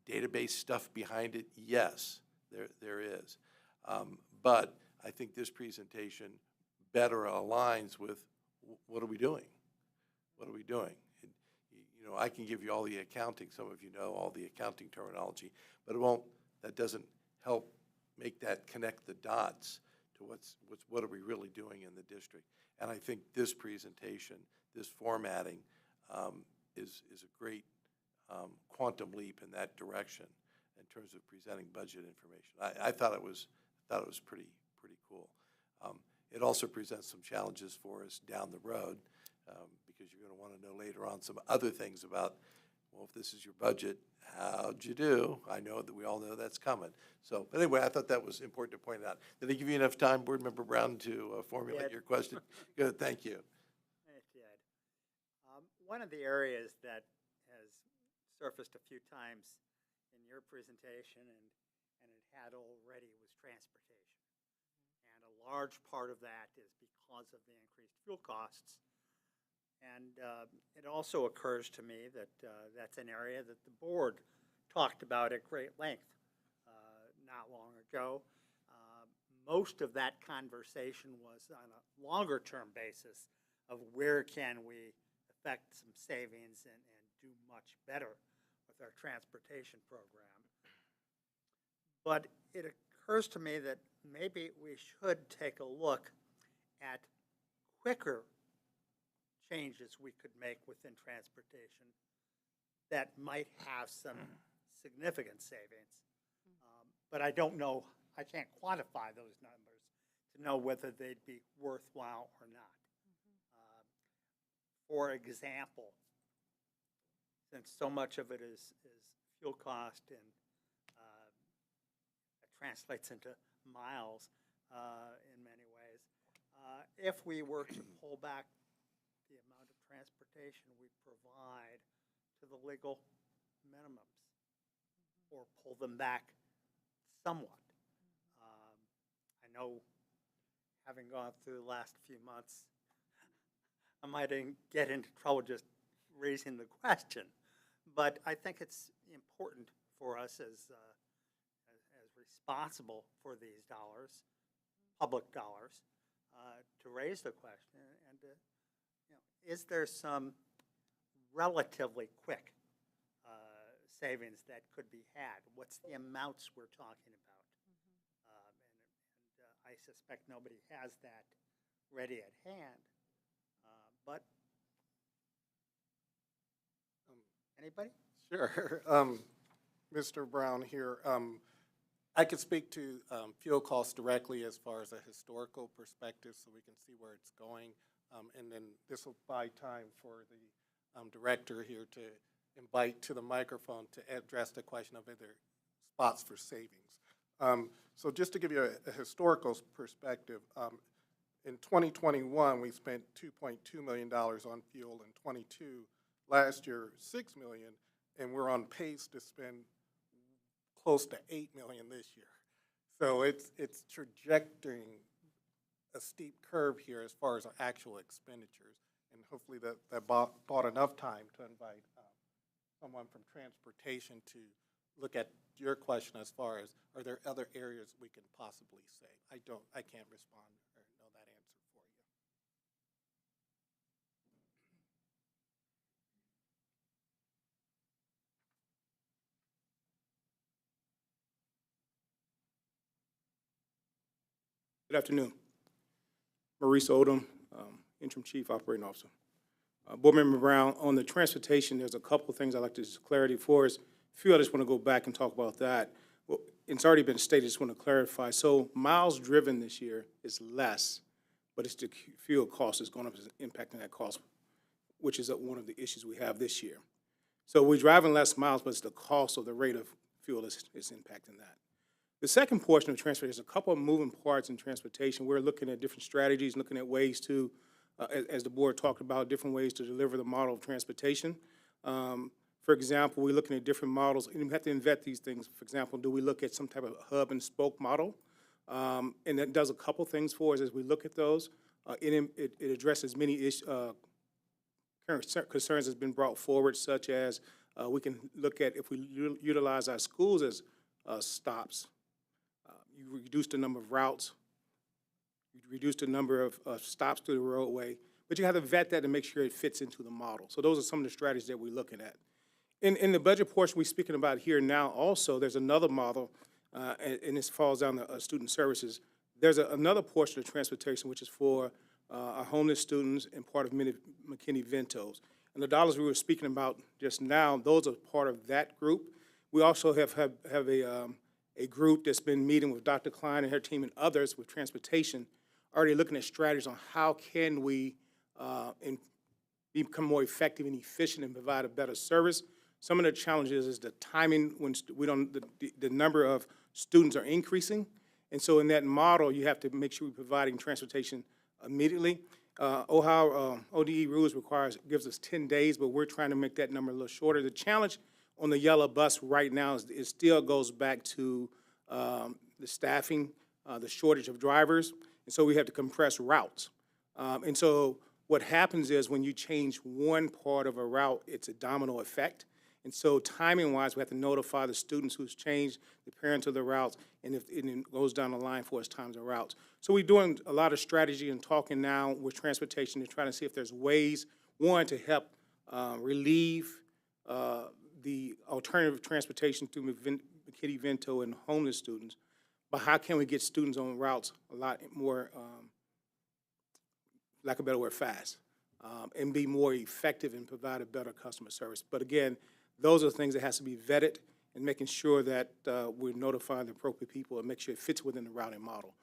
database stuff behind it? Yes, there is. But I think this presentation better aligns with what are we doing? What are we doing? You know, I can give you all the accounting. Some of you know all the accounting terminology, but that doesn't help make that connect the dots to what are we really doing in the district. And I think this presentation, this formatting, is a great quantum leap in that direction in terms of presenting budget information. I thought it was pretty cool. It also presents some challenges for us down the road because you're going to want to know later on some other things about, well, if this is your budget, how'd you do? I know that we all know that's coming. So, but anyway, I thought that was important to point out. Did I give you enough time, Board Member Brown, to formulate your question? Good, thank you. It did. One of the areas that has surfaced a few times in your presentation, and it had already, was transportation. And a large part of that is because of the increased fuel costs. And it also occurs to me that that's an area that the board talked about at great length not long ago. Most of that conversation was on a longer term basis of where can we affect some savings and do much better with our transportation program. But it occurs to me that maybe we should take a look at quicker changes we could make within transportation that might have some significant savings. But I don't know, I can't quantify those numbers to know whether they'd be worthwhile or not. For example, since so much of it is fuel cost and it translates into miles in many ways, if we were to pull back the amount of transportation we provide to the legal minimums or pull them back somewhat. I know, having gone through the last few months, I might get into trouble just raising the question, but I think it's important for us as responsible for these dollars, public dollars, to raise the question and to, is there some relatively quick savings that could be had? What's the amounts we're talking about? And I suspect nobody has that ready at hand. But anybody? Sure. Mr. Brown here. I could speak to fuel costs directly as far as a historical perspective so we can see where it's going. And then this will buy time for the director here to invite to the microphone to address the question of other spots for savings. So just to give you a historical perspective, in 2021, we spent $2.2 million on fuel. In 22, last year, $6 million, and we're on pace to spend close to $8 million this year. So it's trajectorying a steep curve here as far as our actual expenditures. And hopefully that bought enough time to invite someone from transportation to look at your question as far as, are there other areas we can possibly save? I can't respond or know that answer for you. Good afternoon. Maurice Odom, Interim Chief Operating Officer. Board Member Brown, on the transportation, there's a couple of things I'd like to just clarity for us. A few I just want to go back and talk about that. Well, it's already been stated, just want to clarify. So miles driven this year is less, but it's the fuel cost is going up, is impacting that cost, which is one of the issues we have this year. So we're driving less miles, but it's the cost of the rate of fuel is impacting that. The second portion of transportation, there's a couple of moving parts in transportation. We're looking at different strategies, looking at ways to, as the board talked about, different ways to deliver the model of transportation. For example, we're looking at different models, and we have to vet these things. For example, do we look at some type of hub and spoke model? And that does a couple things for us as we look at those. It addresses many concerns that's been brought forward, such as we can look at if we utilize our schools as stops. You reduce the number of routes, you reduce the number of stops through the roadway, but you have to vet that and make sure it fits into the model. So those are some of the strategies that we're looking at. In the budget portion we're speaking about here now also, there's another model, and this falls down to student services. There's another portion of transportation which is for our homeless students and part of McKinney-Ventos. And the dollars we were speaking about just now, those are part of that group. We also have a group that's been meeting with Dr. Klein and her team and others with transportation, already looking at strategies on how can we become more effective and efficient and provide a better service. Some of the challenges is the timing when the number of students are increasing. And so in that model, you have to make sure we're providing transportation immediately. Ohio ODE rules gives us 10 days, but we're trying to make that number a little shorter. The challenge on the yellow bus right now is it still goes back to the staffing, the shortage of drivers, and so we have to compress routes. And so what happens is when you change one part of a route, it's a domino effect. And so timing-wise, we have to notify the students who's changed, the parents of the routes, and it goes down the line for us times of routes. So we're doing a lot of strategy and talking now with transportation to try to see if there's ways, one, to help relieve the alternative transportation through McKinney-Vento and homeless students, but how can we get students on routes a lot more, lack of a better word, fast, and be more effective and provide a better customer service. But again, those are things that has to be vetted and making sure that we're notifying the appropriate people and make sure it fits within the routing model.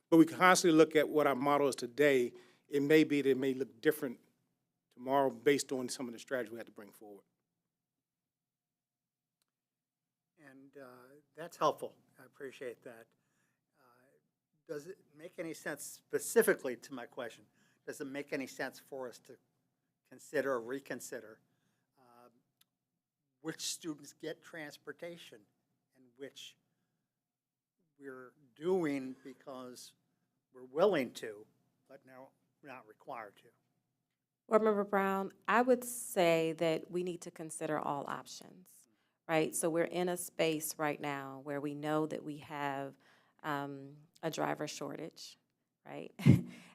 But we constantly look at what our model is today. It may be that it may look different tomorrow based on some of the strategies we have to bring forward. And that's helpful. I appreciate that. Does it make any sense, specifically to my question, does it make any sense for us to consider or reconsider which students get transportation and which we're doing because we're willing to, but now we're not required to? Board Member Brown, I would say that we need to consider all options, right? So we're in a space right now where we know that we have a driver shortage, right?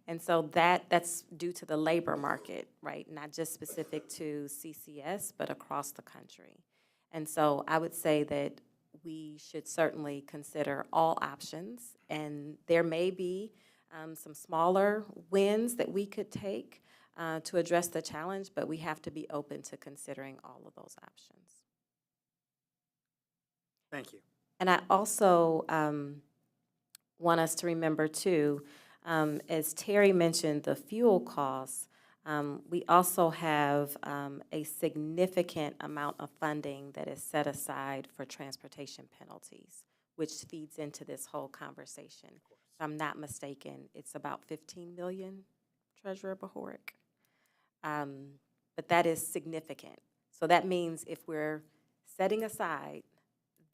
And so that's due to the labor market, right? Not just specific to CCS, but across the country. And so I would say that we should certainly consider all options, and there may be some smaller wins that we could take to address the challenge, but we have to be open to considering all of those options. Thank you. And I also want us to remember too, as Terry mentioned, the fuel costs, we also have a significant amount of funding that is set aside for transportation penalties, which feeds into this whole conversation. If I'm not mistaken, it's about 15 million, Treasurer Bahoric. But that is significant. So that means if we're setting aside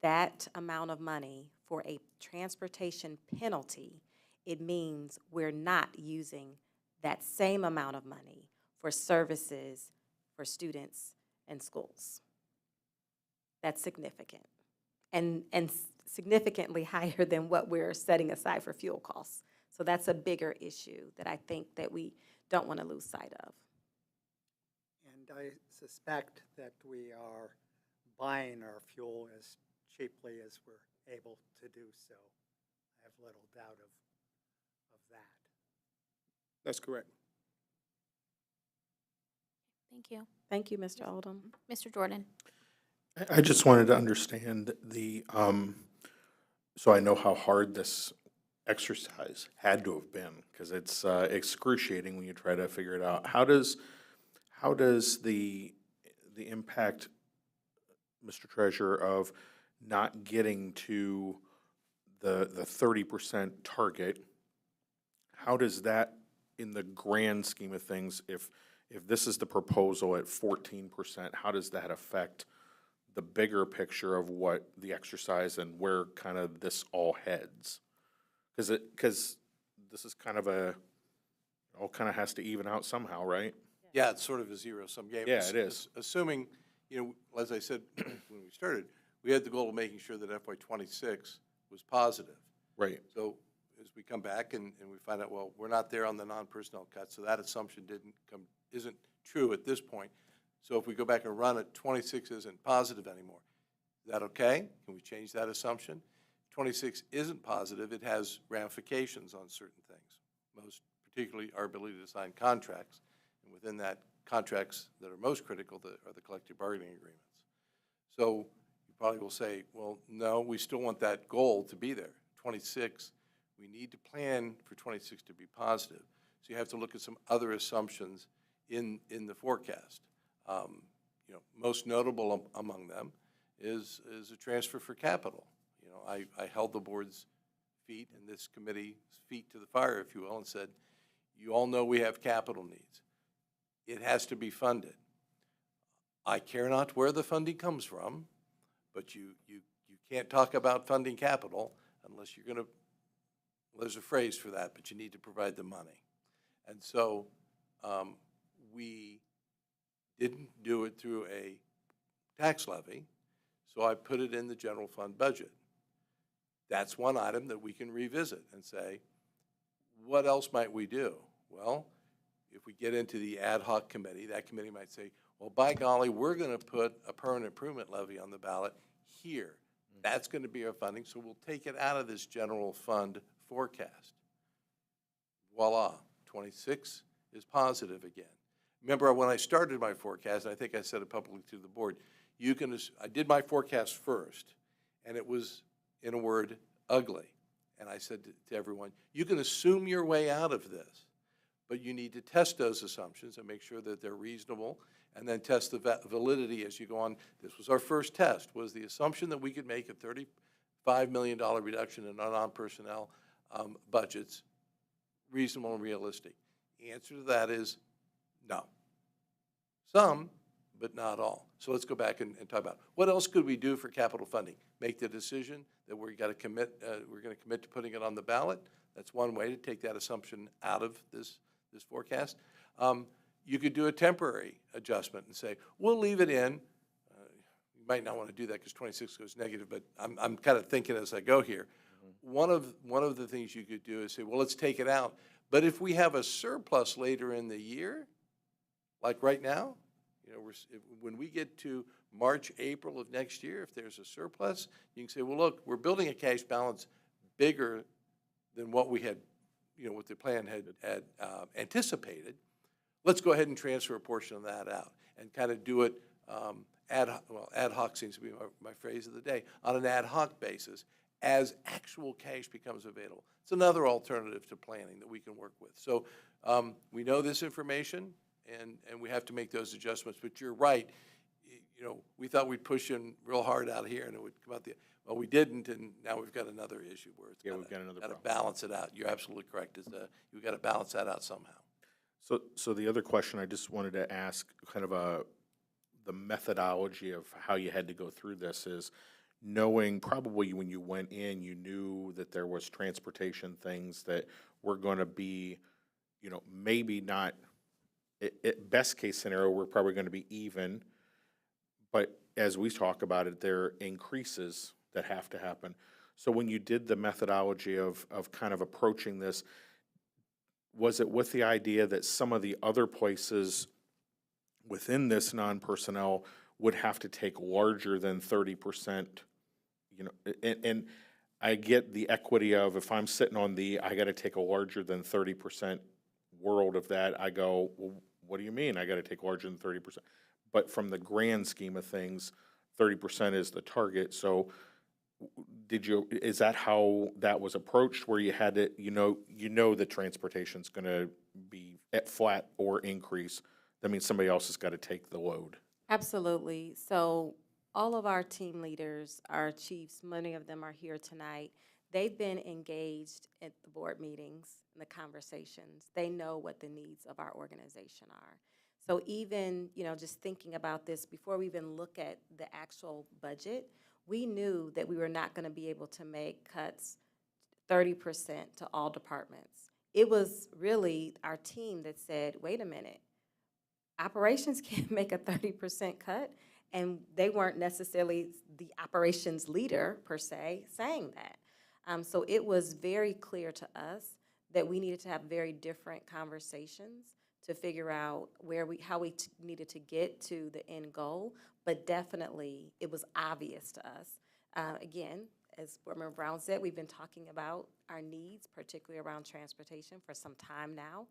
that amount of money for a transportation penalty, it means we're not using that same amount of money for services for students and schools. That's significant, and significantly higher than what we're setting aside for fuel costs. So that's a bigger issue that I think that we don't want to lose sight of. And I suspect that we are buying our fuel as cheaply as we're able to do so. I have little doubt of that. That's correct. Thank you. Thank you, Mr. Oldham. Mr. Jordan. I just wanted to understand the, so I know how hard this exercise had to have been, because it's excruciating when you try to figure it out. How does the impact, Mr. Treasurer, of not getting to the 30% target, how does that, in the grand scheme of things, if this is the proposal at 14%, how does that affect the bigger picture of what the exercise and where kind of this all heads? Because this is kind of all kind of has to even out somehow, right? Yeah, it's sort of a zero-sum game. Yeah, it is. Assuming, as I said when we started, we had the goal of making sure that FY '26 was positive. Right. So as we come back and we find out, well, we're not there on the non-personnel cuts, so that assumption isn't true at this point. So if we go back and run it, 26 isn't positive anymore. Is that okay? Can we change that assumption? 26 isn't positive, it has ramifications on certain things, most particularly our ability to sign contracts. And within that, contracts that are most critical are the collective bargaining agreements. So you probably will say, well, no, we still want that goal to be there. 26, we need to plan for 26 to be positive. So you have to look at some other assumptions in the forecast. Most notable among them is a transfer for capital. I held the board's feet and this committee's feet to the fire, if you will, and said, you all know we have capital needs. It has to be funded. I care not where the funding comes from, but you can't talk about funding capital unless you're going to, there's a phrase for that, but you need to provide the money. And so we didn't do it through a tax levy, so I put it in the general fund budget. That's one item that we can revisit and say, what else might we do? Well, if we get into the ad hoc committee, that committee might say, well, by golly, we're going to put a permanent improvement levy on the ballot here. That's going to be our funding, so we'll take it out of this general fund forecast. Voila, 26 is positive again. Remember when I started my forecast, and I think I said it publicly to the board, I did my forecast first, and it was, in a word, ugly. And I said to everyone, you can assume your way out of this, but you need to test those assumptions and make sure that they're reasonable, and then test the validity as you go on. This was our first test, was the assumption that we could make a $35 million reduction in our non-personnel budgets reasonable and realistic. The answer to that is no. Some, but not all. So let's go back and talk about what else could we do for capital funding. Make the decision that we're going to commit to putting it on the ballot. That's one way to take that assumption out of this forecast. You could do a temporary adjustment and say, we'll leave it in. You might not want to do that because 26 goes negative, but I'm kind of thinking as I go here. One of the things you could do is say, well, let's take it out. But if we have a surplus later in the year, like right now, when we get to March, April of next year, if there's a surplus, you can say, well, look, we're building a cash balance bigger than what we had, what the plan had anticipated. Let's go ahead and transfer a portion of that out and kind of do it ad hoc seems to be my phrase of the day, on an ad hoc basis as actual cash becomes available. It's another alternative to planning that we can work with. So we know this information, and we have to make those adjustments. But you're right. We thought we'd push in real hard out here, and it would come out well, we didn't, and now we've got another issue where it's we've got another problem. To balance it out. You're absolutely correct. You've got to balance that out somehow. So the other question I just wanted to ask, kind of the methodology of how you had to go through this is, knowing probably when you went in, you knew that there was transportation things that were going to be, maybe not, best case scenario, we're probably going to be even. But as we talk about it, there are increases that have to happen. So when you did the methodology of kind of approaching this, was it with the idea that some of the other places within this non-personnel would have to take larger than 30%, and I get the equity of if I'm sitting on I got to take a larger than 30% world of that, I go, well, what do you mean I got to take larger than 30%? But from the grand scheme of things, 30% is the target. So is that how that was approached, where you had to, the transportation's going to be at flat or increase? That means somebody else has got to take the load. Absolutely. So all of our team leaders, our chiefs, many of them are here tonight. They've been engaged at the board meetings and the conversations. They know what the needs of our organization are. So even, just thinking about this, before we even look at the actual budget, we knew that we were not going to be able to make cuts 30% to all departments. It was really our team that said, wait a minute, operations can't make a 30% cut, and they weren't necessarily the operations leader per se saying that. So it was very clear to us that we needed to have very different conversations to figure out how we needed to get to the end goal, but definitely it was obvious to us. Again, as Board Member Brown said, we've been talking about our needs, particularly around transportation, for some time now.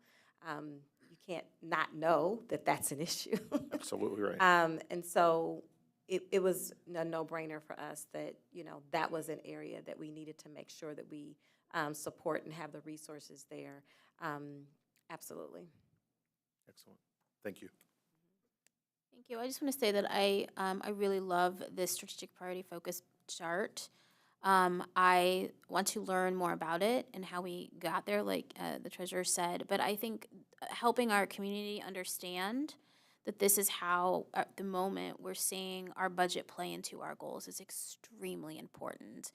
You can't not know that that's an issue. Absolutely right. And so it was a no-brainer for us that, that was an area that we needed to make sure that we support and have the resources there. Absolutely. Excellent. Thank you. Thank you. I just want to say that I really love this strategic priority focus chart. I want to learn more about it and how we got there, like the treasurer said. But I think helping our community understand that this is how, at the moment, we're seeing our budget play into our goals is extremely important.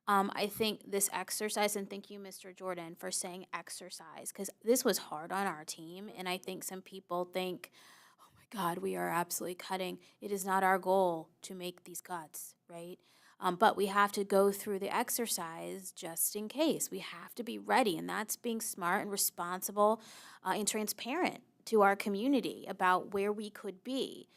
I think this exercise, and thank you, Mr. Jordan, for saying exercise, because this was hard on our team, and I think some people think, oh my God, we are absolutely cutting. It is not our goal to make these cuts, right? But we have to go through the exercise just in case. We have to be ready, and that's being smart and responsible and transparent to our community about where we could be.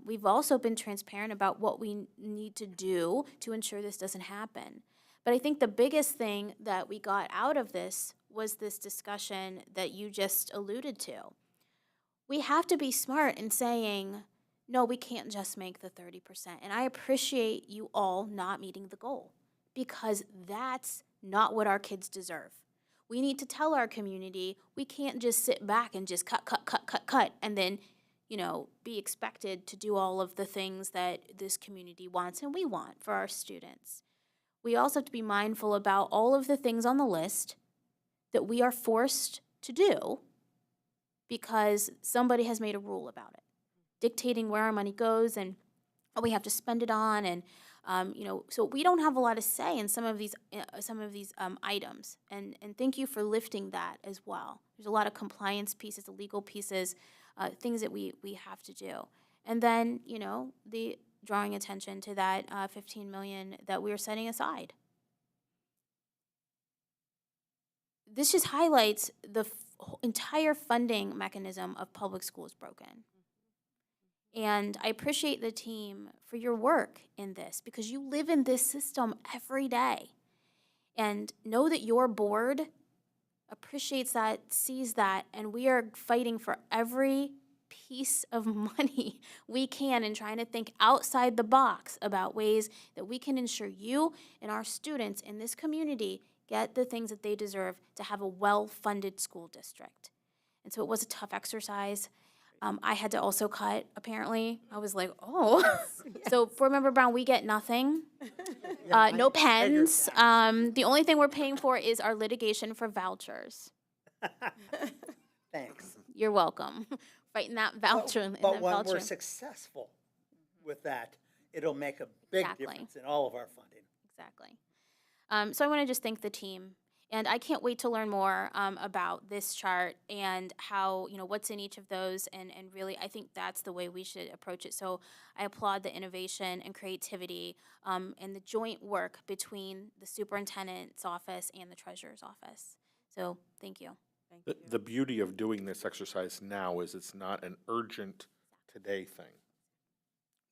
We've also been transparent about what we need to do to ensure this doesn't happen. But I think the biggest thing that we got out of this was this discussion that you just alluded to. We have to be smart in saying, no, we can't just make the 30%. And I appreciate you all not meeting the goal, because that's not what our kids deserve. We need to tell our community we can't just sit back and just cut, and then, be expected to do all of the things that this community wants and we want for our students. We also have to be mindful about all of the things on the list that we are forced to do because somebody has made a rule about it, dictating where our money goes and what we have to spend it on, and so we don't have a lot of say in some of these items. And thank you for lifting that as well. There's a lot of compliance pieces, the legal pieces, things that we have to do, and then the drawing attention to that $15 million that we are setting aside. This just highlights the entire funding mechanism of public schools broken. And I appreciate the team for your work in this, because you live in this system every day. And know that your board appreciates that, sees that, and we are fighting for every piece of money we can and trying to think outside the box about ways that we can ensure you and our students in this community get the things that they deserve to have a well-funded school district. And so it was a tough exercise. I had to also cut, apparently. I was like, oh. Yes. So Board Member Brown, we get nothing. No pens. The only thing we're paying for is our litigation for vouchers. Thanks. You're welcome. Fighting that voucher. But when we're successful with that, it'll make a big Exactly. difference in all of our funding. Exactly. So I want to just thank the team, and I can't wait to learn more about this chart and how, what's in each of those, and really I think that's the way we should approach it. So I applaud the innovation and creativity and the joint work between the superintendent's office and the treasurer's office. So thank you. The beauty of doing this exercise now is it's not an urgent today thing.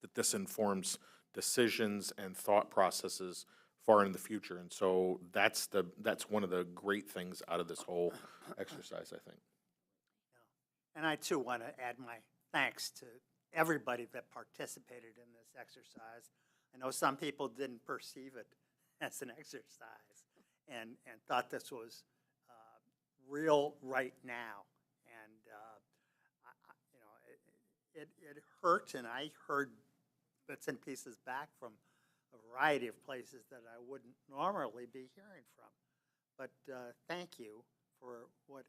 That this informs decisions and thought processes far in the future. And so that's one of the great things out of this whole exercise, I think. And I too want to add my thanks to everybody that participated in this exercise. I know some people didn't perceive it as an exercise and thought this was real right now. And, it hurt, and I heard bits and pieces back from a variety of places that I wouldn't normally be hearing from. But thank you for what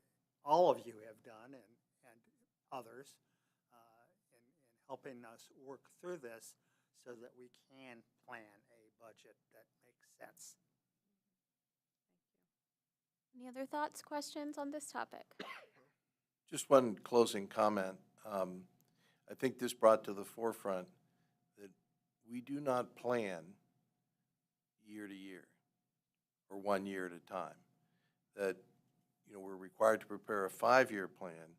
all of you have done and others in helping us work through this so that we can plan a budget that makes sense. Any other thoughts, questions on this topic? Just one closing comment. I think this brought to the forefront that we do not plan year to year or 1 year at a time. That, we're required to prepare a 5-year plan,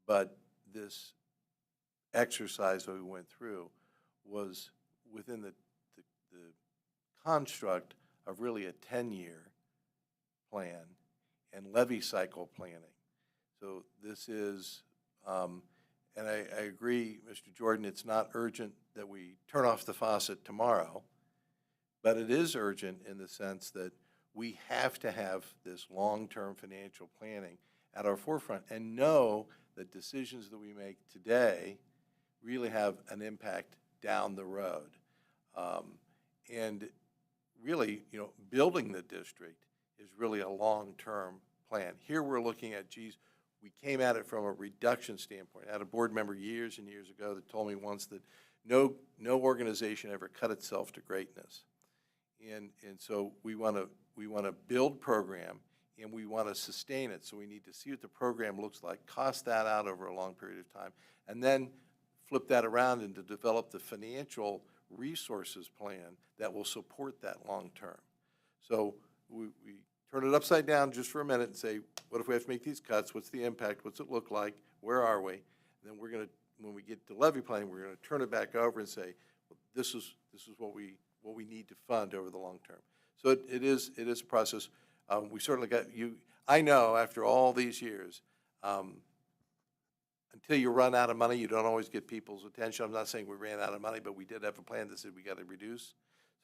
but this exercise that we went through was within the construct of really a 10-year plan and levy cycle planning. So this is, and I agree, Mr. Jordan, it's not urgent that we turn off the faucet tomorrow, but it is urgent in the sense that we have to have this long-term financial planning at our forefront and know that decisions that we make today really have an impact down the road. And really, building the district is really a long-term plan. Here we're looking at, geez, we came at it from a reduction standpoint. I had a board member years and years ago that told me once that no organization ever cut itself to greatness. And so we want to build program, and we want to sustain it. So we need to see what the program looks like, cost that out over a long period of time, and then flip that around and to develop the financial resources plan that will support that long term. So we turn it upside down just for a minute and say, what if we have to make these cuts? What's the impact? What's it look like? Where are we? And then we're going to, when we get to levy planning, we're going to turn it back over and say, well, this is what we need to fund over the long term. So it is a process. We certainly got you. I know after all these years, until you run out of money, you don't always get people's attention. I'm not saying we ran out of money, but we did have a plan that said we got to reduce.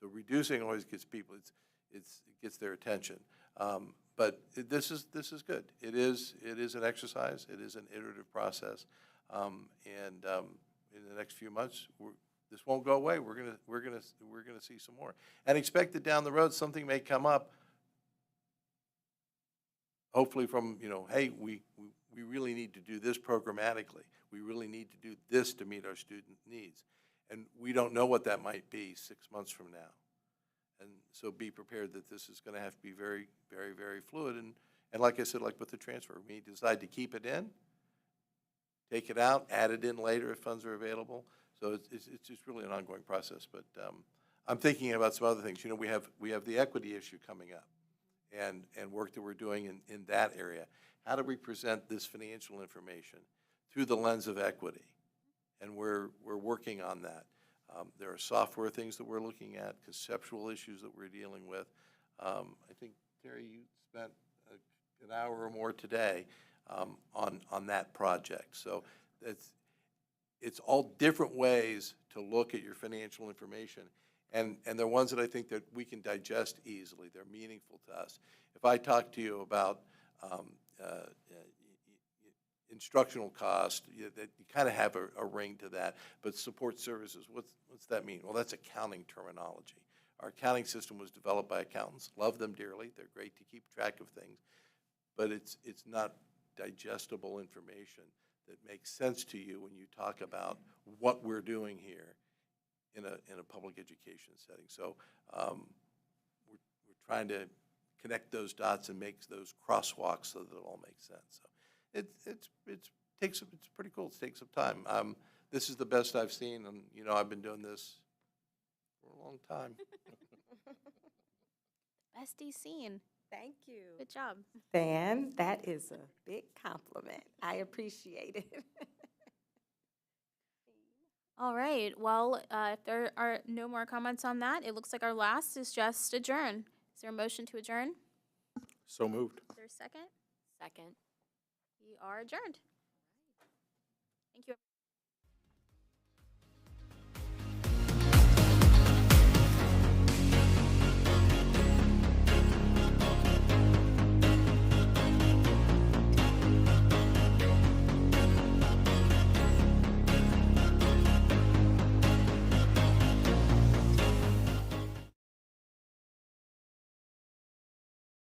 So reducing always gets people. It gets their attention. But this is good. It is an exercise. It is an iterative process. And in the next few months, this won't go away. We're gonna see some more, and expect that down the road something may come up. Hopefully, from hey, we really need to do this programmatically. We really need to do this to meet our student needs, and we don't know what that might be 6 months from now. And so be prepared that this is going to have to be very, very, very fluid. And like I said, like with the transfer, we decide to keep it in, take it out, add it in later if funds are available. So it's just really an ongoing process. But I'm thinking about some other things. We have the equity issue coming up and work that we're doing in that area. How do we present this financial information through the lens of equity? And we're working on that. There are software things that we're looking at, conceptual issues that we're dealing with. I think, Terry, you spent an hour or more today on that project. So it's all different ways to look at your financial information. And they're ones that I think that we can digest easily. They're meaningful to us. If I talk to you about instructional cost, that you kind of have a ring to that, but support services, what's that mean? Well, that's accounting terminology. Our accounting system was developed by accountants. Love them dearly. They're great to keep track of things, but it's not digestible information that makes sense to you when you talk about what we're doing here in a public education setting. So we're trying to connect those dots and make those crosswalks so that it all makes sense. So it's pretty cool. It takes some time. This is the best I've seen, and I've been doing this for a long time. Best he's seen. Thank you. Good job. Dan, that is a big compliment. I appreciate it. All right. Well, if there are no more comments on that, it looks like our last is just adjourn. Is there a motion to adjourn? So moved. Is there a second? Second. We are adjourned. Thank you.